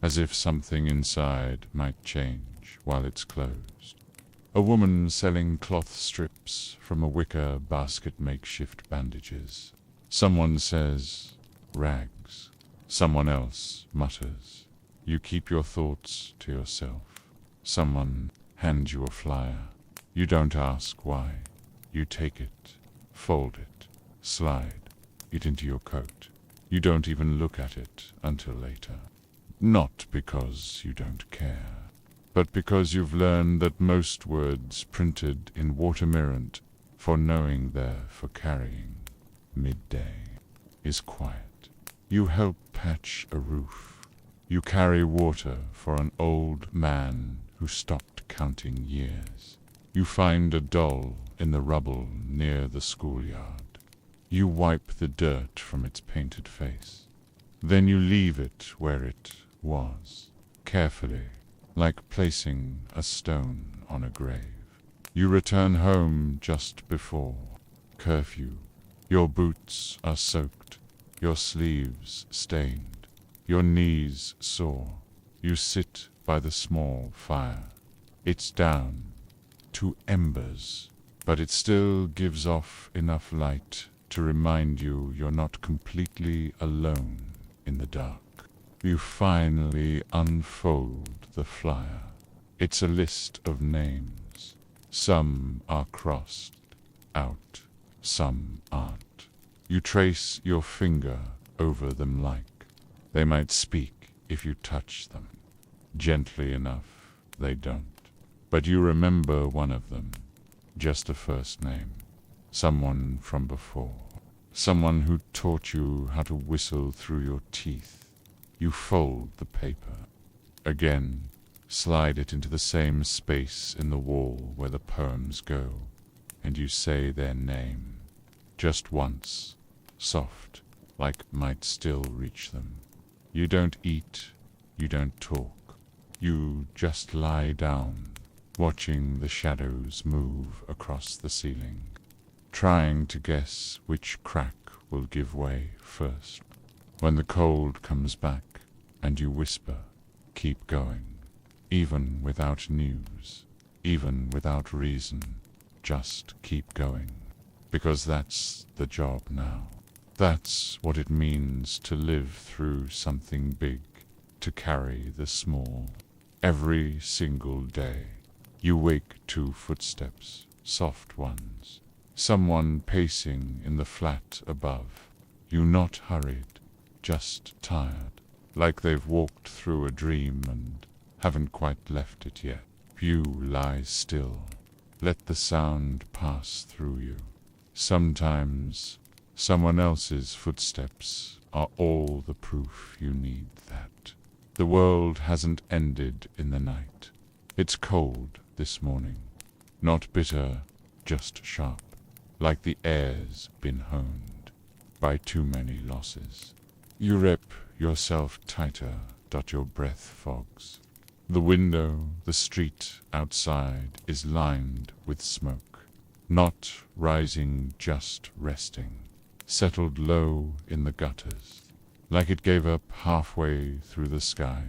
as if something inside might change while it's closed. A woman selling cloth strips from a wicker basket, makeshift bandages. Someone says, rags. Someone else mutters. You keep your thoughts to yourself. Someone hands you a flyer. You don't ask why. You take it, fold it, slide it into your coat. You don't even look at it until later. Not because you don't care, but because you've learned that most words printed in watermirrant for knowing they're for carrying, midday, is quiet. You help patch a roof. You carry water for an old man who stopped counting years. You find a doll in the rubble near the schoolyard. You wipe the dirt from its painted face. Then you leave it where it was, carefully, like placing a stone on a grave. You return home just before curfew. Your boots are soaked, your sleeves stained, your knees sore. You sit by the small fire. It's down to embers, but it still gives off enough light to remind you you're not completely alone in the dark. You finally unfold the flyer. It's a list of names. Some are crossed out, some aren't. You trace your finger over them like they might speak if you touch them. Gently enough, they don't. But you remember one of them, just a first name. Someone from before. Someone who taught you how to whistle through your teeth. You fold the paper. Again, slide it into the same space in the wall where the poems go, and you say their name. Just once, soft, like might still reach them. You don't eat, you don't talk. You just lie down, watching the shadows move across the ceiling, trying to guess which crack will give way first. When the cold comes back and you whisper, keep going, even without news, even without reason, just keep going, because that's the job now. That's what it means to live through something big, to carry the small. Every single day, you wake to footsteps, soft ones, someone pacing in the flat above. You not hurried, just tired, like they've walked through a dream and haven't quite left it yet. You lie still, let the sound pass through you. Sometimes someone else's footsteps are all the proof you need that the world hasn't ended in the night. It's cold this morning, not bitter, just sharp, like the air's been honed by too many losses. You wrap yourself tighter, your breath fogs. The window, the street outside is lined with smoke, not rising, just resting, settled low in the gutters, like it gave up halfway through the sky.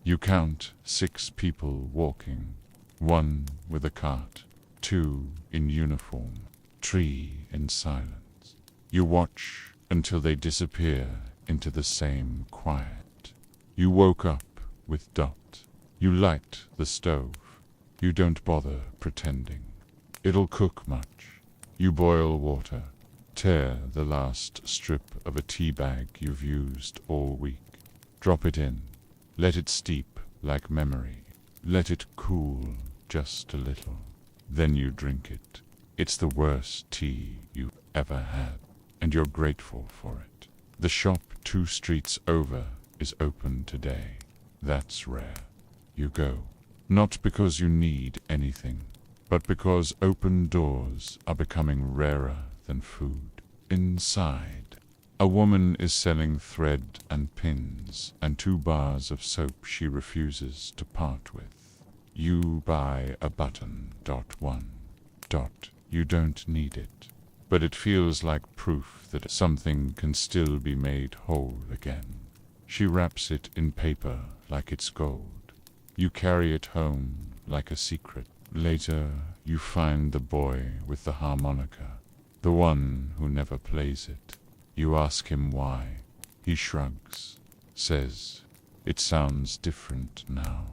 You count 6 people walking, 1 with a cart, 2 in uniform, 3 in silence. You watch until they disappear into the same quiet. You woke up with Dot. You light the stove. You don't bother pretending. It'll cook much. You boil water. Tear the last strip of a tea bag you've used all week. Drop it in. Let it steep like memory. Let it cool just a little. Then you drink it. It's the worst tea you've ever had, and you're grateful for it. The shop 2 streets over is open today. That's rare. You go, not because you need anything, but because open doors are becoming rarer than food. Inside, a woman is selling thread and pins and 2 bars of soap she refuses to part with. You buy a button, one. You don't need it, but it feels like proof that something can still be made whole again. She wraps it in paper like it's gold. You carry it home like a secret. Later, you find the boy with the harmonica, the one who never plays it. You ask him why. He shrugs, says, "It sounds different now."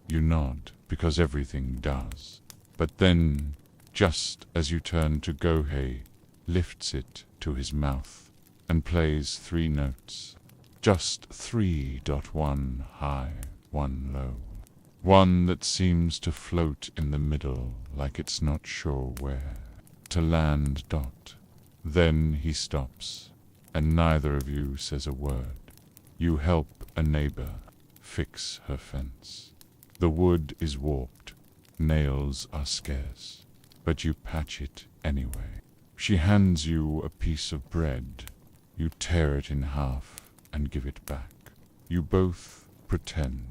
You nod, because everything does. But then, just as you turn to go, he lifts it to his mouth and plays 3 notes. Just 3. 1 high, 1 low. One that seems to float in the middle like it's not sure where to land. Then he stops, and neither of you says a word. You help a neighbor fix her fence. The wood is warped, nails are scarce, but you patch it anyway. She hands you a piece of bread. You tear it in half and give it back. You both pretend.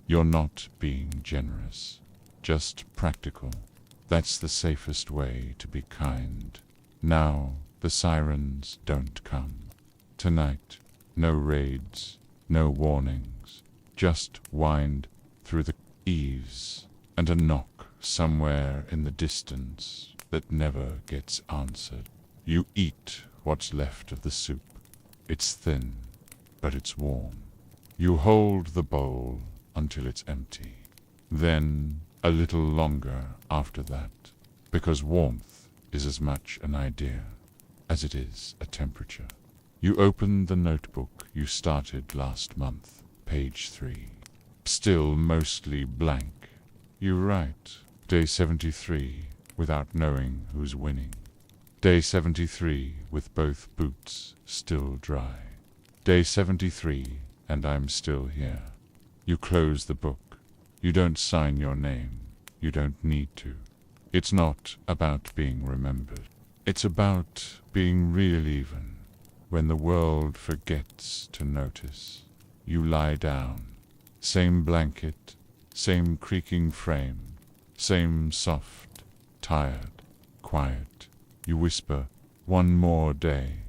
You're not being generous, just practical. That's the safest way to be kind. Now the sirens don't come. Tonight, no raids, no warnings. Just wind through the eaves and a knock somewhere in the distance that never gets answered. You eat what's left of the soup. It's thin, but it's warm. You hold the bowl until it's empty. Then a little longer after that, because warmth is as much an idea as it is a temperature. You open the notebook you started last month, page 3. Still mostly blank. You write day 73 without knowing who's winning. Day 73 with both boots still dry. Day 73 and I'm still here. You close the book. You don't sign your name. You don't need to. It's not about being remembered. It's about being real even. When the world forgets to notice, you lie down. Same blanket, same creaking frame, same soft, tired, quiet. You whisper, "1 more day."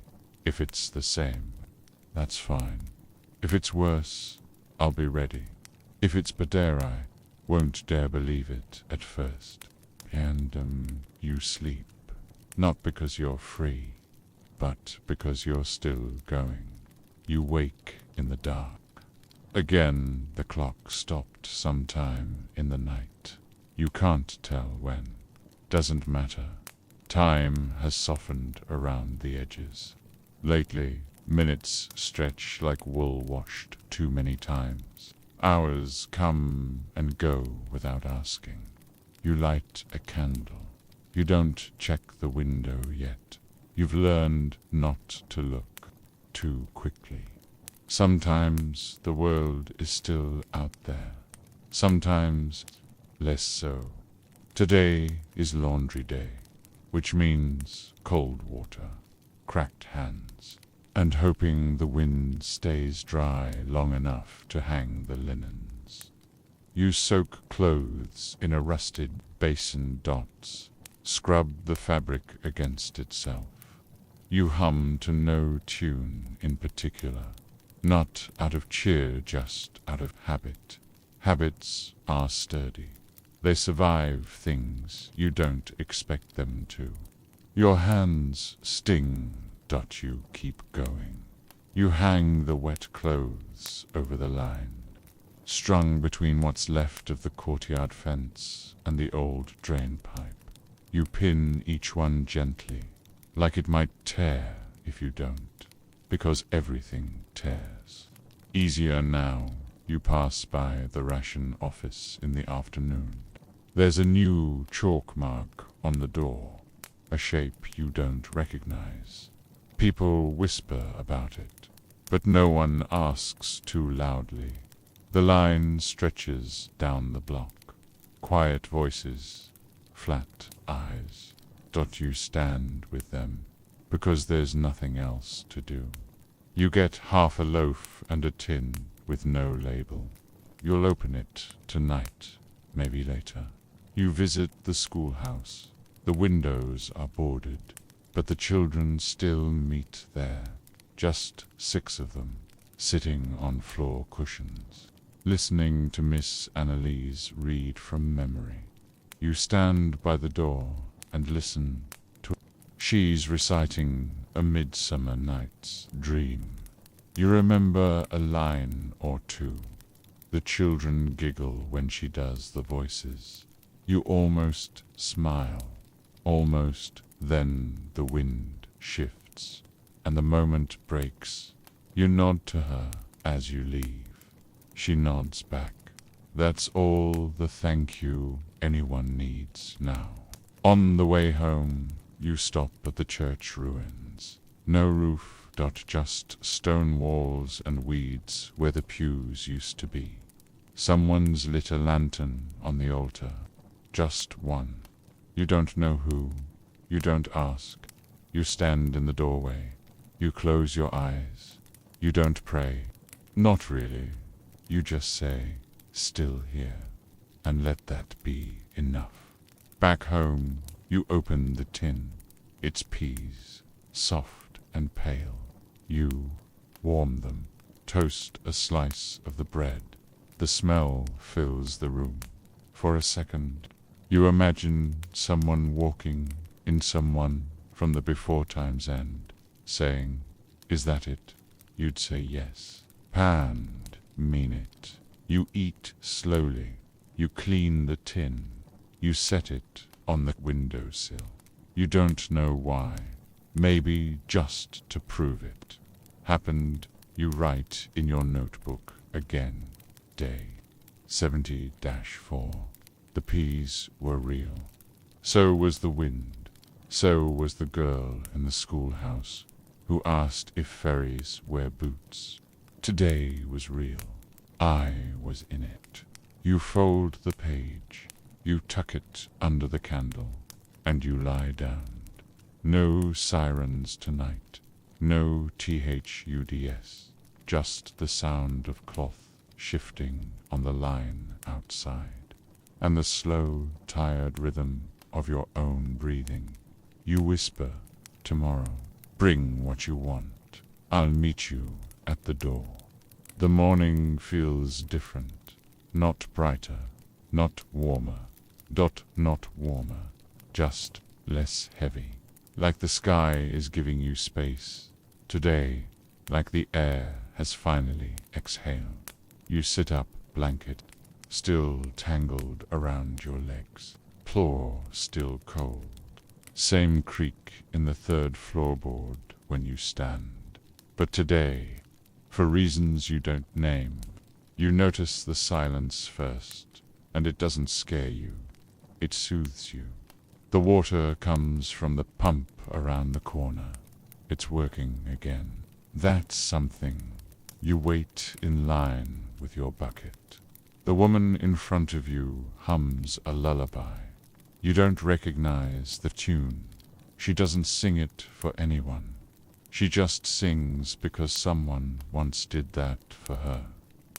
If it's the same, that's fine. If it's worse, I'll be ready. If it's better, I won't dare believe it at first. And you sleep, not because you're free, but because you're still going. You wake in the dark, Again the clock stopped sometime in the night. You can't tell when. Doesn't matter. Time has softened around the edges. Lately, minutes stretch like wool washed too many times. Hours come and go without asking. You light a candle. You don't check the window yet. You've learned not to look too quickly. Sometimes the world is still out there. Sometimes less so. Today is laundry day, which means cold water, cracked hands, and hoping the wind stays dry long enough to hang the linens. You soak clothes in a rusted basin dots, scrub the fabric against itself. You hum to no tune in particular, not out of cheer, just out of habit. Habits are sturdy. They survive things you don't expect them to. Your hands sting, but you keep going. You hang the wet clothes over the line, strung between what's left of the courtyard fence and the old drain pipe. You pin each one gently, like it might tear if you don't, because everything tears. Easier now. You pass by the ration office in the afternoon. There's a new chalk mark on the door, a shape you don't recognize. People whisper about it, but no one asks too loudly. The line stretches down the block. Quiet voices, flat eyes. You stand with them, because there's nothing else to do. You get half a loaf and a tin with no label. You'll open it tonight, maybe later. You visit the schoolhouse. The windows are boarded, but the children still meet there. Just 6 of them, sitting on floor cushions, listening to Miss Annalise read from memory. You stand by the door and listen to. She's reciting A Midsummer Night's Dream. You remember a line or two. The children giggle when she does the voices. You almost smile. Almost, then the wind shifts, and the moment breaks. You nod to her as you leave. She nods back. That's all the thank you anyone needs now. On the way home, you stop at the church ruins. No roof, just stone walls and weeds where the pews used to be. Someone's lit a lantern on the altar. Just one. You don't know who. You don't ask. You stand in the doorway. You close your eyes. You don't pray. Not really. You just say, still here, and let that be enough. Back home, you open the tin. It's peas, soft and pale. You warm them, toast a slice of the bread. The smell fills the room. For a second, you imagine someone walking in someone from the before time's end, saying, is that it? You'd say yes. And mean it. You eat slowly. You clean the tin. You set it on the windowsill. You don't know why. Maybe just to prove it. Happened, you write in your notebook again. Day 70-4. The peas were real. So was the wind. So was the girl in the schoolhouse who asked if fairies wear boots. Today was real. I was in it. You fold the page. You tuck it under the candle. And you lie down. No sirens tonight. No THUDS. Just the sound of cloth shifting on the line outside. And the slow, tired rhythm of your own breathing. You whisper, tomorrow, bring what you want. I'll meet you at the door. The morning feels different. Not brighter, not warmer. Not warmer. Just less heavy. Like the sky is giving you space. Today, like the air has finally exhaled. You sit up, blanket still tangled around your legs, floor still cold. Same creak in the third floorboard when you stand. But today, for reasons you don't name, you notice the silence first, and it doesn't scare you. It soothes you. The water comes from the pump around the corner. It's working again. That's something. You wait in line with your bucket. The woman in front of you hums a lullaby. You don't recognize the tune. She doesn't sing it for anyone. She just sings because someone once did that for her.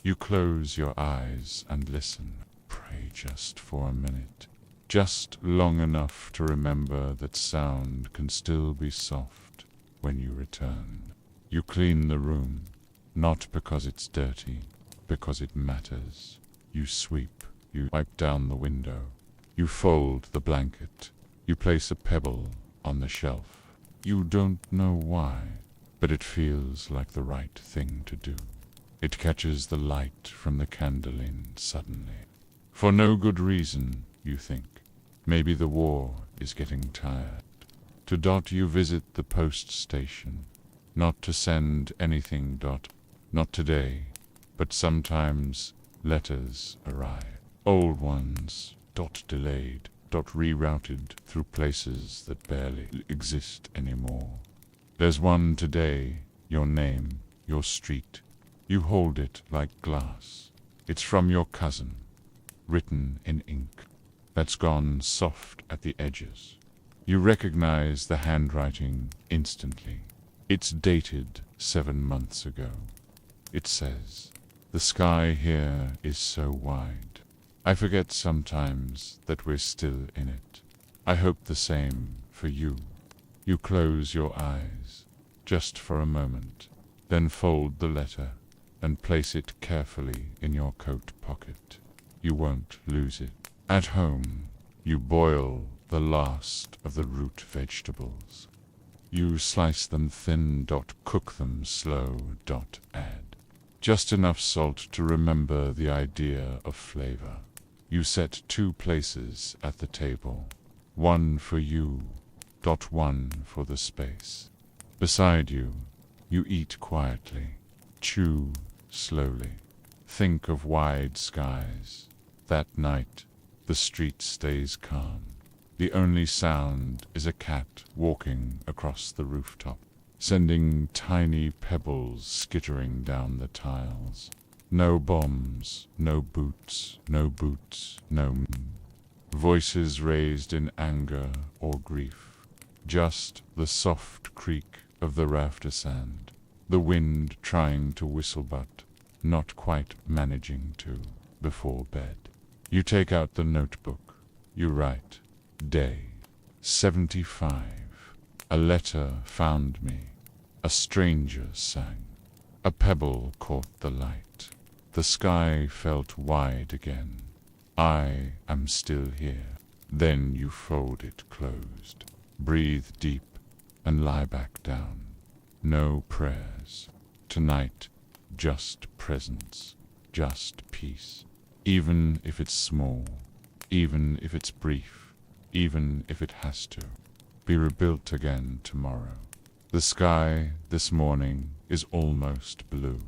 You close your eyes and listen. Pray just for a minute. Just long enough to remember that sound can still be soft when you return. You clean the room, not because it's dirty, because it matters. You sweep, you wipe down the window, you fold the blanket, you place a pebble on the shelf. You don't know why, but it feels like the right thing to do. It catches the light from the candle in suddenly. For no good reason, you think. Maybe the war is getting tired. You visit the post station, not to send anything. Not today, but sometimes letters arrive. Old ones, delayed, rerouted through places that barely exist anymore. There's one today, your name, your street. You hold it like glass. It's from your cousin, written in ink that's gone soft at the edges. You recognize the handwriting instantly. It's dated 7 months ago. It says, "The sky here is so wide. I forget sometimes that we're still in it. I hope the same for you." You close your eyes, just for a moment, then fold the letter and place it carefully in your coat pocket. You won't lose it. At home, you boil the last of the root vegetables. You slice them thin, cook them slow, add just enough salt to remember the idea of flavor. You set 2 places at the table, one for you, one for the space. Beside you, you eat quietly, chew slowly, think of wide skies. That night, the street stays calm. The only sound is a cat walking across the rooftop, sending tiny pebbles skittering down the tiles. No bombs, no boots, no voices raised in anger or grief. Just the soft creak of the rafter sand, the wind trying to whistle but not quite managing to before bed. You take out the notebook. You write, day 75. A letter found me. A stranger sang. A pebble caught the light. The sky felt wide again. I am still here. Then you fold it closed. Breathe deep and lie back down. No prayers. Tonight, just presence. Just peace. Even if it's small. Even if it's brief. Even if it has to be rebuilt again tomorrow. The sky this morning is almost blue.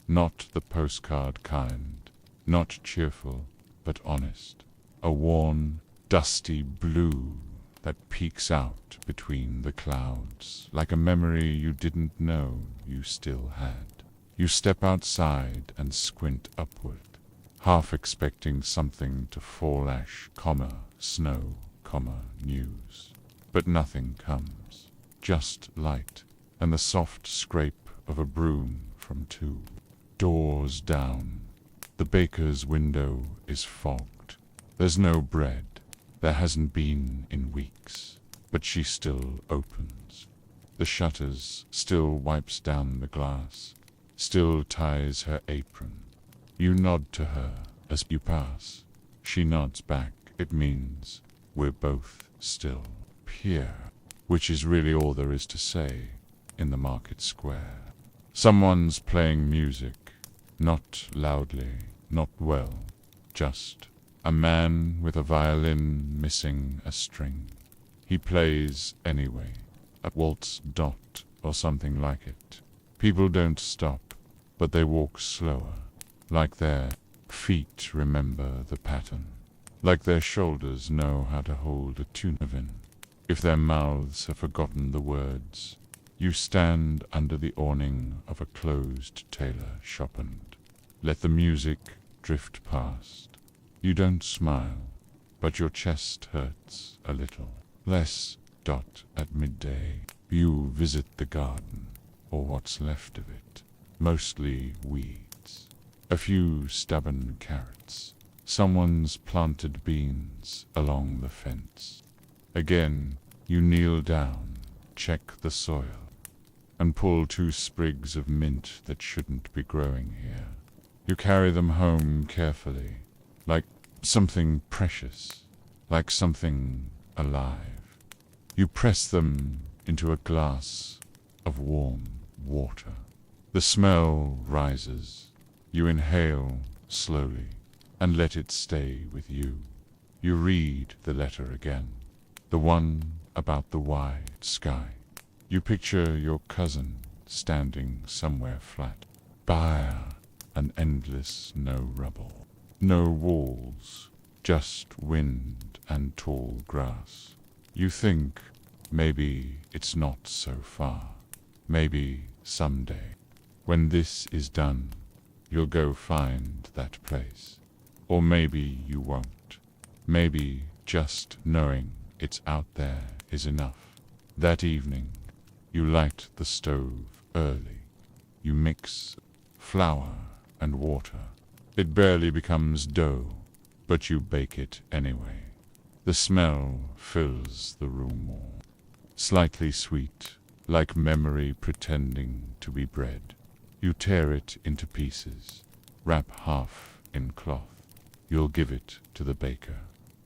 Not the postcard kind. Not cheerful, but honest. A worn, dusty blue that peeks out between the clouds, like a memory you didn't know you still had. You step outside and squint upward, half expecting something to fall ash, snow, news. But nothing comes. Just light and the soft scrape of a broom from 2 doors down. The baker's window is fogged. There's no bread. There hasn't been in weeks. But she still opens. The shutters, still wipes down the glass, still ties her apron. You nod to her as you pass. She nods back. It means we're both still here, which is really all there is to say in the market square. Someone's playing music. Not loudly, not well, just a man with a violin missing a string. He plays anyway, a waltz dot or something like it. People don't stop, but they walk slower, like their feet remember the pattern, like their shoulders know how to hold a tune of in. If their mouths have forgotten the words, you stand under the awning of a closed tailor shop and let the music drift past. You don't smile, but your chest hurts a little. Less dot at midday. You visit the garden, or what's left of it. Mostly weeds. A few stubborn carrots. Someone's planted beans along the fence. Again, you kneel down, check the soil, and pull 2 sprigs of mint that shouldn't be growing here. You carry them home carefully, like something precious, like something alive. You press them into a glass of warm water. The smell rises. You inhale slowly and let it stay with you. You read the letter again, the one about the wide sky. You picture your cousin standing somewhere flat, bare and endless, no rubble, no walls, just wind and tall grass. You think, maybe it's not so far. Maybe someday, when this is done, you'll go find that place. Or maybe you won't. Maybe just knowing it's out there is enough. That evening, you light the stove early. You mix flour and water. It barely becomes dough, but you bake it anyway. The smell fills the room warm, slightly sweet, like memory pretending to be bread. You tear it into pieces, wrap half in cloth. You'll give it to the baker.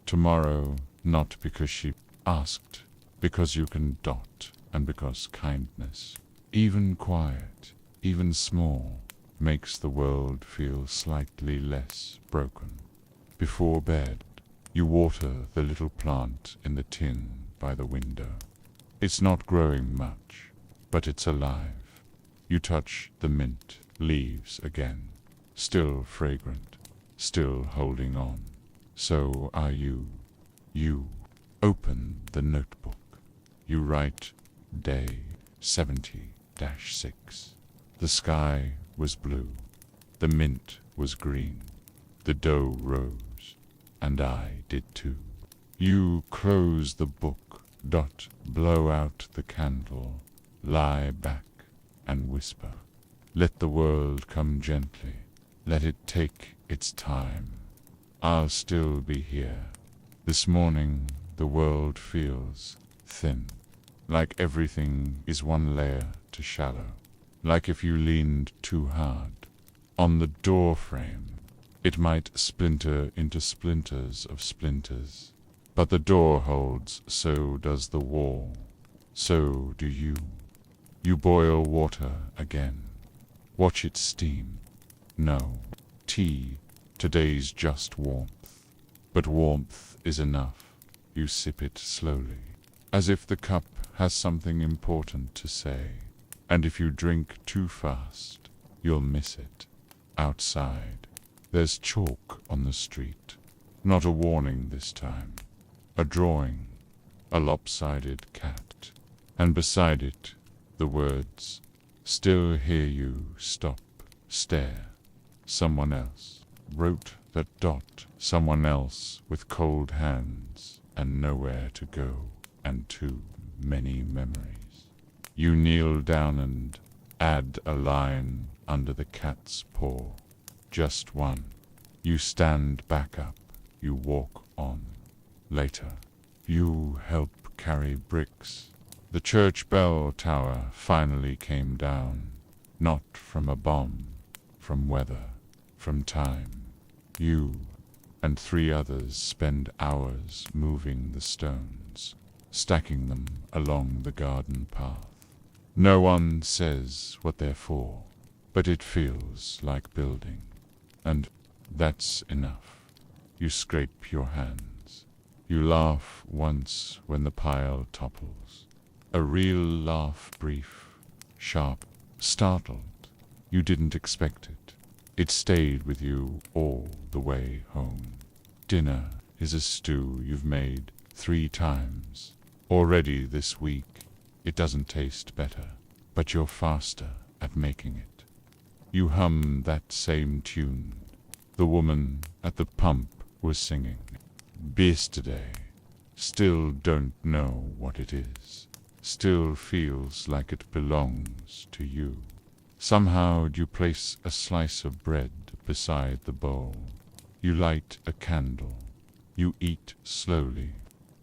Tomorrow, not because she asked, because you can dot, and because kindness, even quiet, even small, makes the world feel slightly less broken. Before bed, you water the little plant in the tin by the window. It's not growing much, but it's alive. You touch the mint leaves again, still fragrant, still holding on. So are you. You open the notebook. You write day 70-6. The sky was blue. The mint was green. The dough rose. And I did too. You close the book, blow out the candle, lie back and whisper. Let the world come gently. Let it take its time. I'll still be here. This morning the world feels thin, like everything is one layer too shallow, like if you leaned too hard. On the door frame, it might splinter into splinters of splinters, but the door holds, so does the wall, so do you. You boil water again. Watch it steam. No, tea, today's just warmth. But warmth is enough. You sip it slowly, as if the cup has something important to say. And if you drink too fast, you'll miss it. Outside, there's chalk on the street. Not a warning this time. A drawing, a lopsided cat. And beside it, the words, still hear you, stop, stare. Someone else wrote that dot. Someone else with cold hands and nowhere to go and too many memories. You kneel down and add a line under the cat's paw. Just one. You stand back up. You walk on. Later, you help carry bricks. The church bell tower finally came down. Not from a bomb, from weather, from time. You and 3 others spend hours moving the stones, stacking them along the garden path. No one says what they're for, but it feels like building. And that's enough. You scrape your hands. You laugh once when the pile topples. A real laugh, brief, sharp, startled. You didn't expect it. It stayed with you all the way home. Dinner is a stew you've made 3 times. Already this week, it doesn't taste better, but you're faster at making it. You hum that same tune the woman at the pump was singing. Yesterday. Still don't know what it is. Still feels like it belongs to you. Somehow you place a slice of bread beside the bowl. You light a candle. You eat slowly.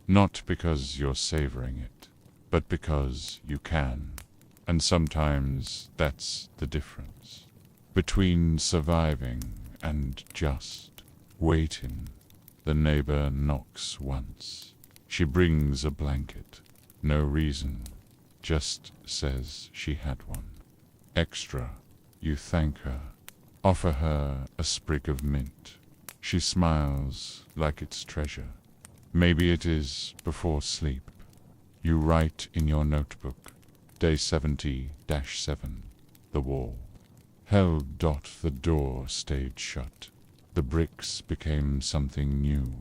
Not because you're savoring it, but because you can. And sometimes that's the difference between surviving and just waiting. The neighbor knocks once. She brings a blanket. No reason. Just says she had one. Extra. You thank her. Offer her a sprig of mint. She smiles like it's treasure. Maybe it is before sleep. You write in your notebook, day 70-7, the wall. Held. The door stayed shut. The bricks became something new.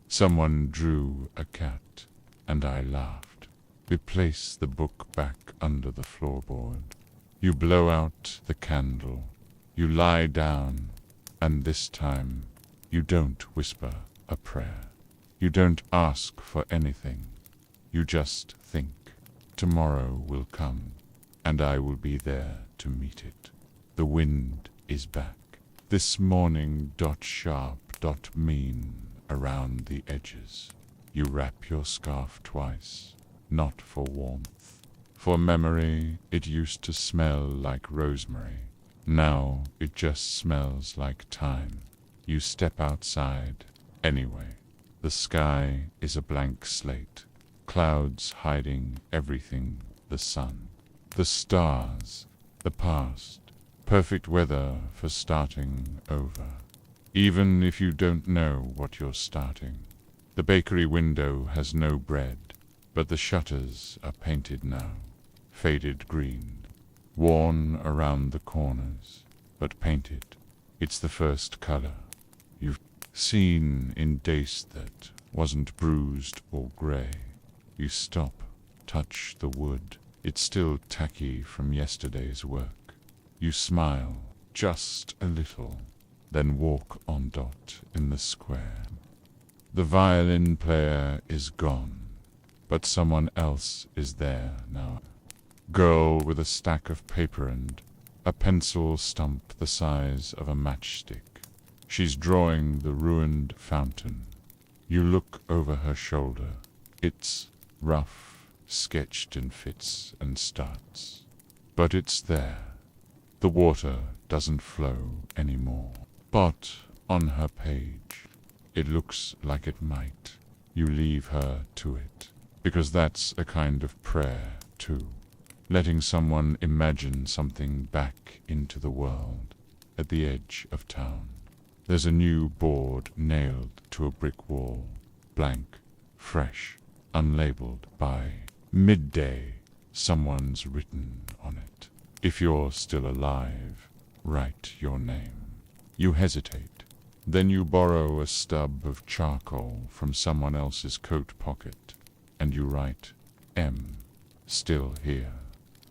Someone drew a cat, and I laughed. We place the book back under the floorboard. You blow out the candle. You lie down, and this time you don't whisper a prayer. You don't ask for anything. You just think, tomorrow will come, and I will be there to meet it. The wind is back. This morning, sharp, mean around the edges. You wrap your scarf twice, not for warmth. For memory, it used to smell like rosemary. Now it just smells like time. You step outside anyway. The sky is a blank slate. Clouds hiding everything, the sun. The stars, the past. Perfect weather for starting over. Even if you don't know what you're starting. The bakery window has no bread, but the shutters are painted now. Faded green. Worn around the corners, but painted. It's the first color you've seen in days that wasn't bruised or gray. You stop, touch the wood. It's still tacky from yesterday's work. You smile, just a little, then walk on in the square. The violin player is gone, but someone else is there now. Girl with a stack of paper and a pencil stump the size of a matchstick. She's drawing the ruined fountain. You look over her shoulder. It's rough, sketched in fits and starts. But it's there. The water doesn't flow anymore. But on her page, it looks like it might. You leave her to it, because that's a kind of prayer, too. Letting someone imagine something back into the world, at the edge of town. There's a new board nailed to a brick wall, blank, fresh, unlabeled. By midday, someone's written on it. If you're still alive, write your name. You hesitate. Then you borrow a stub of charcoal from someone else's coat pocket, and you write, M, still here.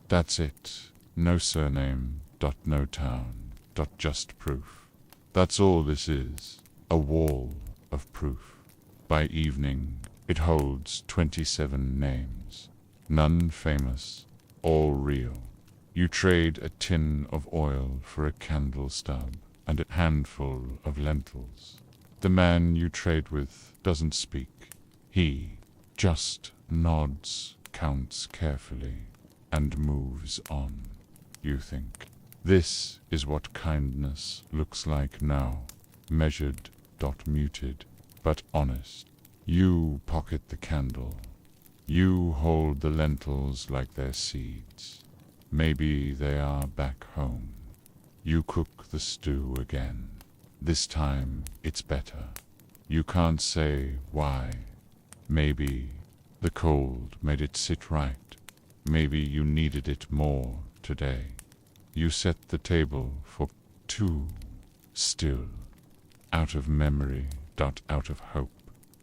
That's it. No surname, no town, just proof. That's all this is. A wall of proof. By evening, it holds 27 names. None famous, all real. You trade a tin of oil for a candle stub and a handful of lentils. The man you trade with doesn't speak. He just nods, counts carefully, and moves on. You think, this is what kindness looks like now, measured, muted, but honest. You pocket the candle. You hold the lentils like they're seeds. Maybe they are back home. You cook the stew again. This time it's better. You can't say why. Maybe the cold made it sit right. Maybe you needed it more today. You set the table for two. Still. Out of memory, out of hope,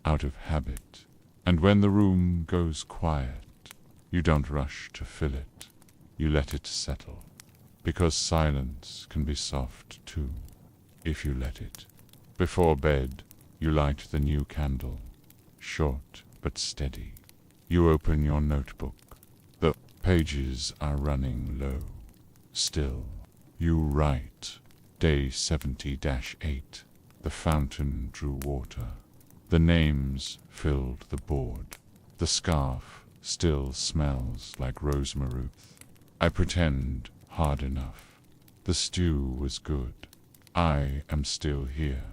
out of habit. And when the room goes quiet, you don't rush to fill it. You let it settle. Because silence can be soft too, if you let it. Before bed, you light the new candle. Short but steady. You open your notebook. The pages are running low. Still, you write. Day 70-8. The fountain drew water. The names filled the board. The scarf still smells like rosemary. I pretend hard enough. The stew was good. I am still here.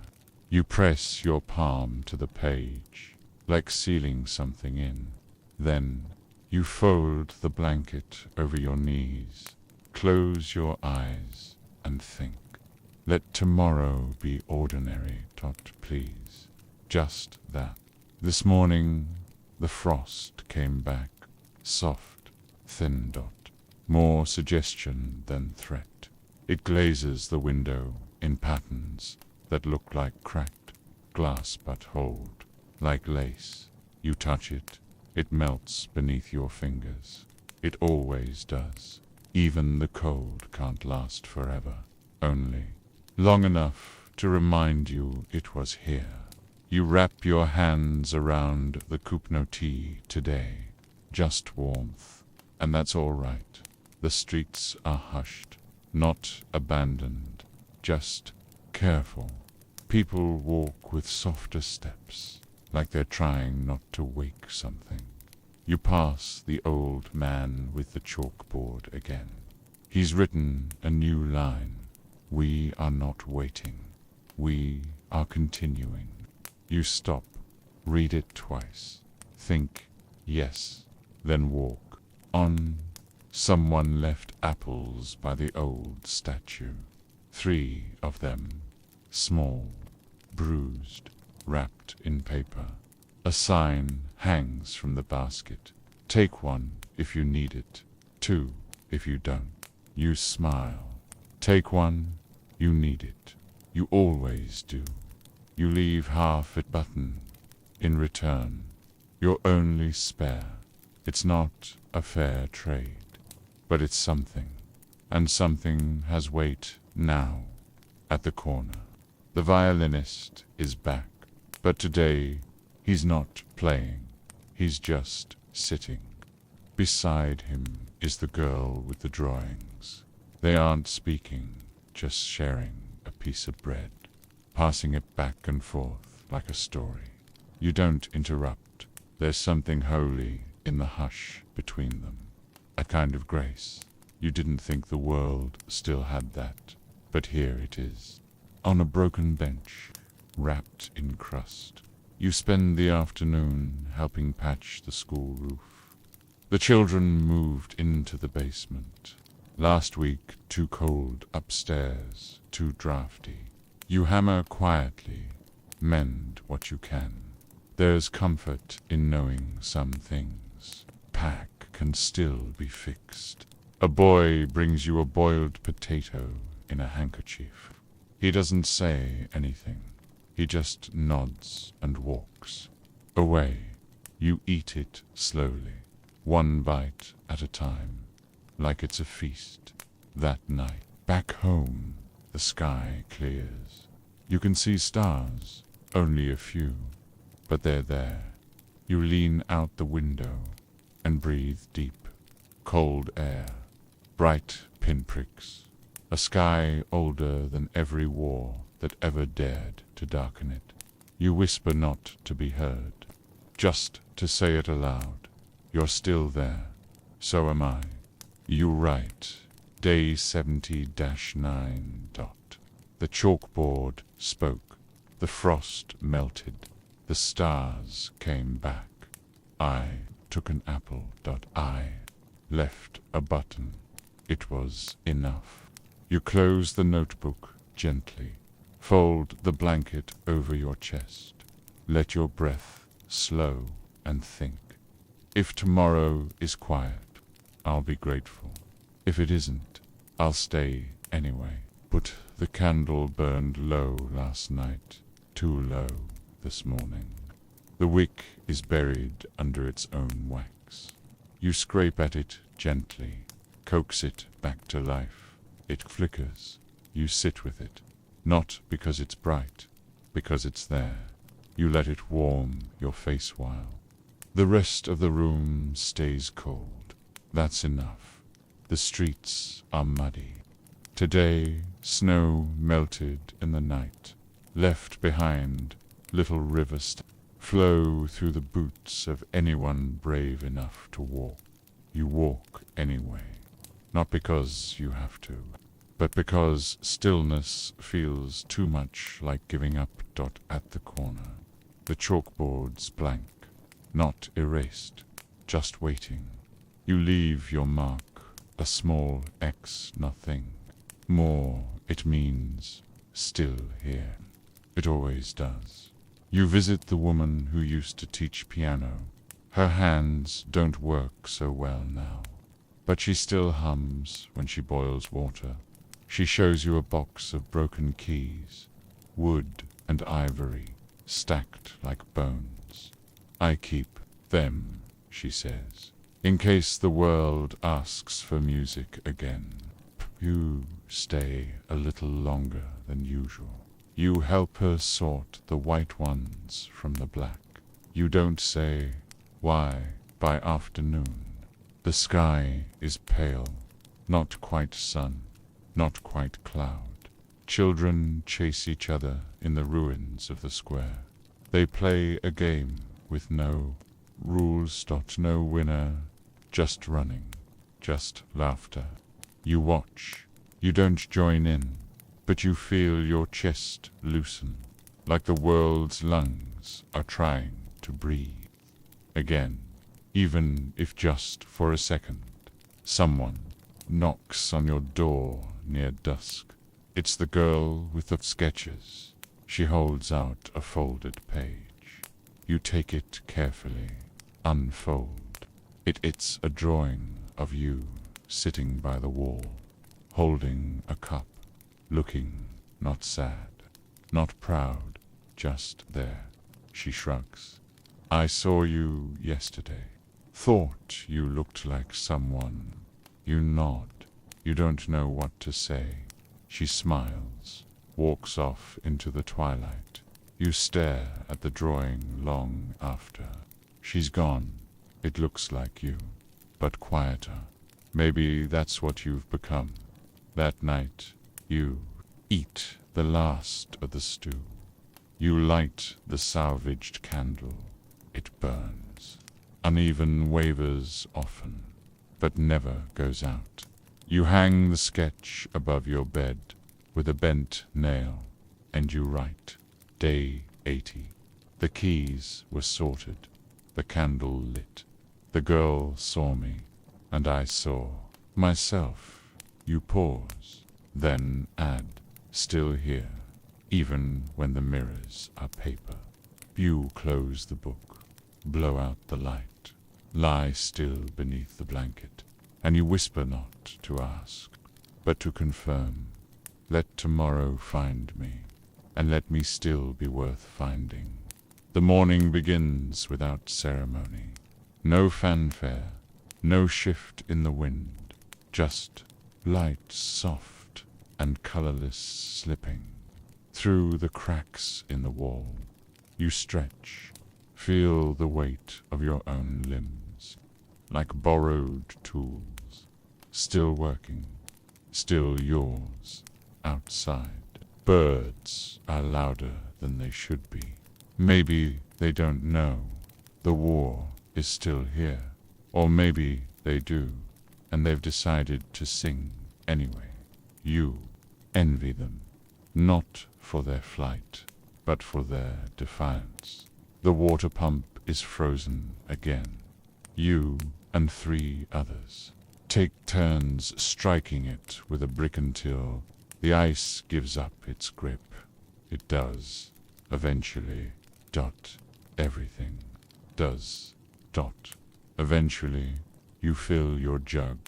You press your palm to the page, like sealing something in. Then you fold the blanket over your knees, close your eyes, and think. Let tomorrow be ordinary, please. Just that. This morning, the frost came back, soft, thin dot, more suggestion than threat. It glazes the window in patterns that look like cracked glass but hold, like lace. You touch it, it melts beneath your fingers. It always does. Even the cold can't last forever, only long enough to remind you it was here. You wrap your hands around the tea today. Just warmth, and that's all right. The streets are hushed, not abandoned, just careful. People walk with softer steps, like they're trying not to wake something. You pass the old man with the chalkboard again. He's written a new line. We are not waiting. We are continuing. You stop, read it twice, think, yes, then walk on. Someone left apples by the old statue. 3 of them, small, bruised, wrapped in paper. A sign hangs from the basket. Take one if you need it. 2 if you don't. You smile. Take one, you need it. You always do. You leave half a button. In return, your only spare. It's not a fair trade, but it's something. And something has weight now. At the corner. The violinist is back, but today he's not playing. He's just sitting. Beside him is the girl with the drawings. They aren't speaking, just sharing a piece of bread, passing it back and forth like a story. You don't interrupt. There's something holy in the hush between them. A kind of grace. You didn't think the world still had that, but here it is. On a broken bench, wrapped in crust. You spend the afternoon helping patch the school roof. The children moved into the basement. Last week, too cold upstairs, too drafty. You hammer quietly, mend what you can. There's comfort in knowing some things. Pack can still be fixed. A boy brings you a boiled potato in a handkerchief. He doesn't say anything. He just nods and walks. Away. You eat it slowly, one bite at a time, like it's a feast. That night, back home, the sky clears. You can see stars, only a few, but they're there. You lean out the window and breathe deep, cold air, bright pinpricks, a sky older than every war that ever dared to darken it. You whisper not to be heard, just to say it aloud. You're still there. So am I. You write. Day 70-9. The chalkboard spoke. The frost melted. The stars came back. I took an apple. I left a button. It was enough. You close the notebook gently. Fold the blanket over your chest. Let your breath slow and think. If tomorrow is quiet, I'll be grateful. If it isn't, I'll stay anyway. But the candle burned low last night, too low this morning. The wick is buried under its own wax. You scrape at it gently, coax it back to life. It flickers. You sit with it, not because it's bright, because it's there. You let it warm your face while. The rest of the room stays cold. That's enough. The streets are muddy. Today, snow melted in the night. Left behind, little rivers flow through the boots of anyone brave enough to walk. You walk anyway, not because you have to, but because stillness feels too much like giving up. At the corner, the chalkboard's blank, not erased, just waiting. You leave your mark, a small X, nothing. More, it means still here. It always does. You visit the woman who used to teach piano. Her hands don't work so well now, but she still hums when she boils water. She shows you a box of broken keys, wood and ivory, stacked like bones. I keep them, she says, in case the world asks for music again. You stay a little longer than usual. You help her sort the white ones from the black. You don't say why by afternoon. The sky is pale, not quite sun, not quite cloud. Children chase each other in the ruins of the square. They play a game with no rules, no winner, just running, just laughter. You watch. You don't join in, but you feel your chest loosen, like the world's lungs are trying to breathe again, even if just for a second. Someone knocks on your door near dusk. It's the girl with the sketches. She holds out a folded page. You take it carefully, unfold. It's a drawing of you sitting by the wall, holding a cup, looking not sad, not proud, just there. She shrugs. I saw you yesterday. Thought you looked like someone. You nod. You don't know what to say. She smiles, walks off into the twilight. You stare at the drawing long after. She's gone. It looks like you, but quieter. Maybe that's what you've become. That night, you eat the last of the stew. You light the salvaged candle. It burns. Uneven wavers often, but never goes out. You hang the sketch above your bed with a bent nail, and you write, Day 80. The keys were sorted, the candle lit. The girl saw me, and I saw myself. You pause, then add, still here, even when the mirrors are paper. You close the book, blow out the light, lie still beneath the blanket, and you whisper not to ask, but to confirm. Let tomorrow find me, and let me still be worth finding. The morning begins without ceremony. No fanfare, no shift in the wind, just light soft and colorless slipping through the cracks in the wall. You stretch, feel the weight of your own limbs, like borrowed tools, still working, still yours, outside. Birds are louder than they should be. Maybe they don't know the war is still here, or maybe they do, and they've decided to sing anyway. You envy them, not for their flight, but for their defiance. The water pump is frozen again. You and 3 others Take turns striking it with a brick until the ice gives up its grip. It does. Eventually. Everything does. Eventually, you fill your jug.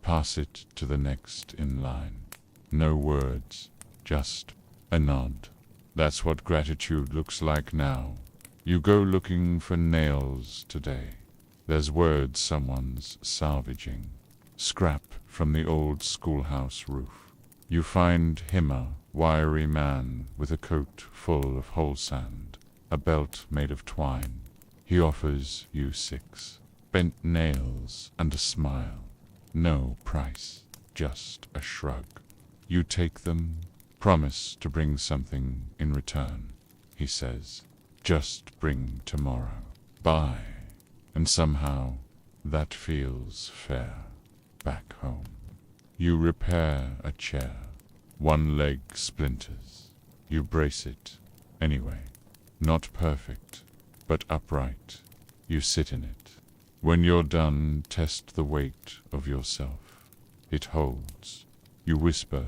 Pass it to the next in line. No words, just a nod. That's what gratitude looks like now. You go looking for nails today. There's word someone's salvaging. Scrap from the old schoolhouse roof. You find him a wiry man with a coat full of whole sand, a belt made of twine. He offers you 6 bent nails and a smile. No price, just a shrug. You take them, promise to bring something in return. He says, just bring tomorrow. Bye. And somehow that feels fair. Back home. You repair a chair. One leg splinters. You brace it. Anyway, not perfect, but upright. You sit in it. When you're done, test the weight of yourself. It holds. You whisper,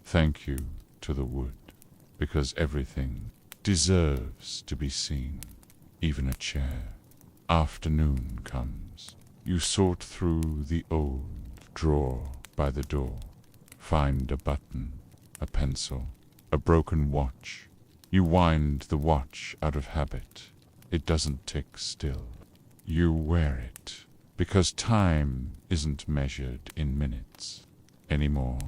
thank you to the wood, because everything deserves to be seen, even a chair. Afternoon comes. You sort through the old drawer by the door. Find a button, a pencil, a broken watch. You wind the watch out of habit. It doesn't tick still. You wear it, because time isn't measured in minutes anymore.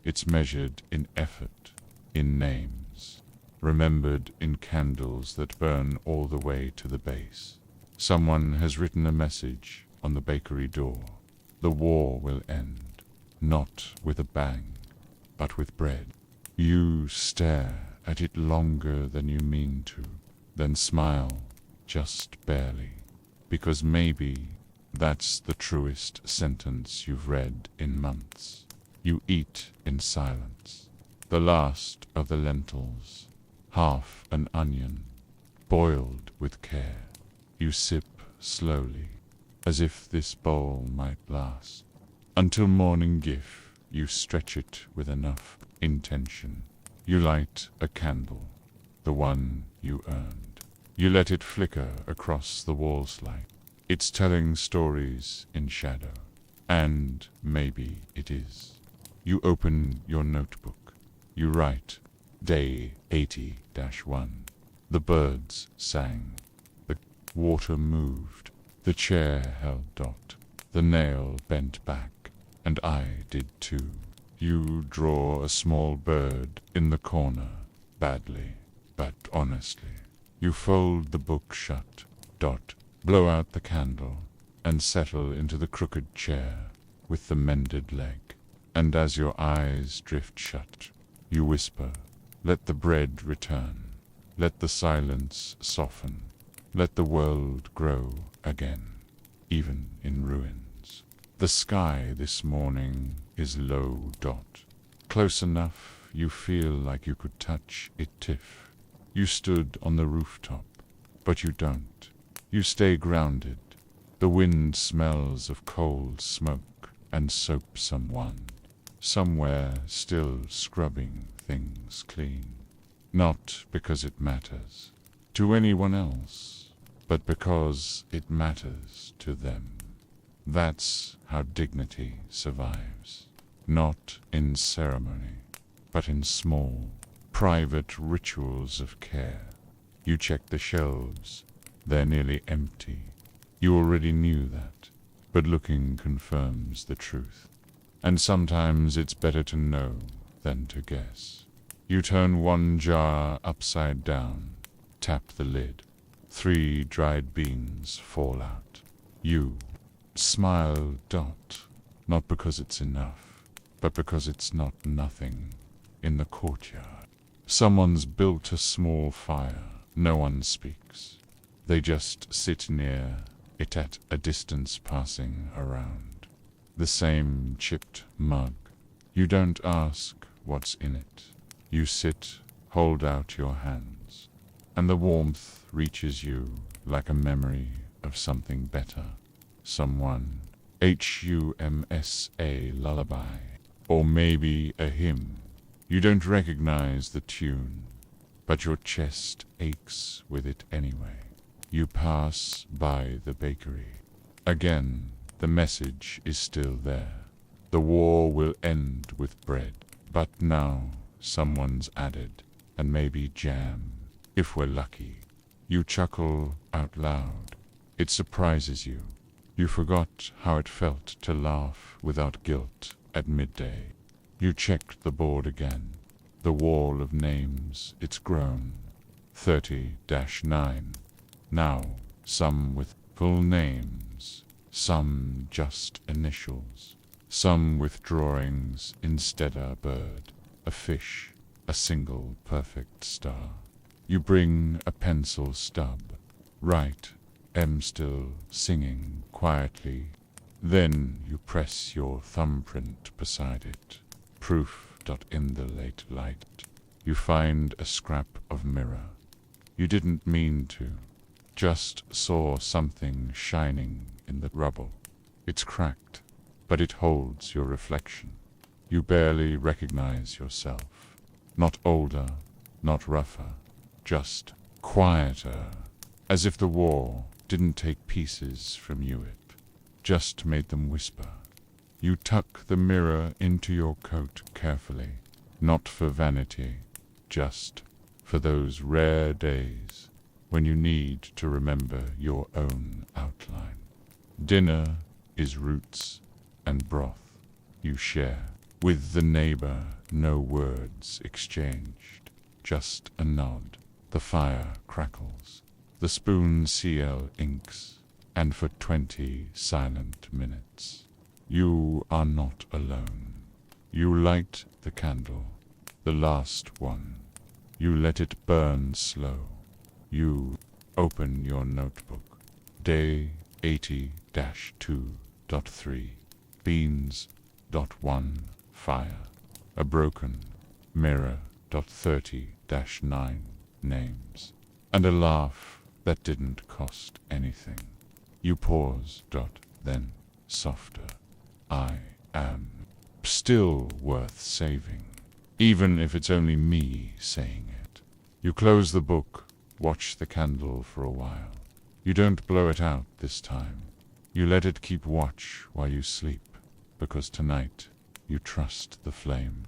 It's measured in effort, in names, remembered in candles that burn all the way to the base. Someone has written a message on the bakery door. The war will end, not with a bang, but with bread. You stare at it longer than you mean to, then smile, just barely, because maybe that's the truest sentence you've read in months. You eat in silence. The last of the lentils, half an onion, boiled with care. You sip slowly, as if this bowl might last. Until morning gif, you stretch it with enough intention. You light a candle, the one you earned. You let it flicker across the wall's light. It's telling stories in shadow, and maybe it is. You open your notebook. You write, Day 80-1. The birds sang. The water moved. The chair held . The nail bent back, and I did too. You draw a small bird in the corner, badly, but honestly. You fold the book shut, blow out the candle, and settle into the crooked chair with the mended leg. And as your eyes drift shut, you whisper, let the bread return, let the silence soften, let the world grow again, even in ruins. The sky this morning is low . Close enough you feel like you could touch it tiff. You stood on the rooftop, but you don't. You stay grounded. The wind smells of cold smoke and soap someone, somewhere still scrubbing things clean. Not because it matters to anyone else, but because it matters to them. That's how dignity survives. Not in ceremony, but in small, private rituals of care. You check the shelves. They're nearly empty. You already knew that, but looking confirms the truth. And sometimes it's better to know than to guess. You turn one jar upside down, tap the lid. 3 dried beans fall out. You smile . Not because it's enough, but because it's not nothing in the courtyard. Someone's built a small fire. No one speaks. They just sit near it at a distance, passing around. The same chipped mug. You don't ask what's in it. You sit, hold out your hands, and the warmth reaches you like a memory of something better, someone HUMSA lullaby. Or maybe a hymn. You don't recognize the tune, but your chest aches with it anyway. You pass by the bakery. Again, the message is still there. The war will end with bread, but now someone's added, and maybe jam, if we're lucky. You chuckle out loud. It surprises you. You forgot how it felt to laugh without guilt at midday. You checked the board again. The wall of names, it's grown. 30-9. Now, some with full names, some just initials, some with drawings instead a bird, a fish, a single perfect star. You bring a pencil stub. Write, am still singing quietly. Then you press your thumbprint beside it. Proof. In the late light. You find a scrap of mirror. You didn't mean to. Just saw something shining in the rubble. It's cracked, but it holds your reflection. You barely recognize yourself. Not older, not rougher, just quieter. As if the war didn't take pieces from you, it just made them whisper. You tuck the mirror into your coat carefully, not for vanity, just for those rare days when you need to remember your own outline. Dinner is roots and broth you share with the neighbor, no words exchanged, just a nod. The fire crackles, the spoon CL inks, and for 20 silent minutes. You are not alone. You light the candle, the last one. You let it burn slow. You open your notebook. Day 80-2.3. Beans.1. Fire. A broken mirror. 30-9. Names. And a laugh that didn't cost anything. You pause. Then softer. I am still worth saving, even if it's only me saying it. You close the book, watch the candle for a while. You don't blow it out this time. You let it keep watch while you sleep, because tonight you trust the flame.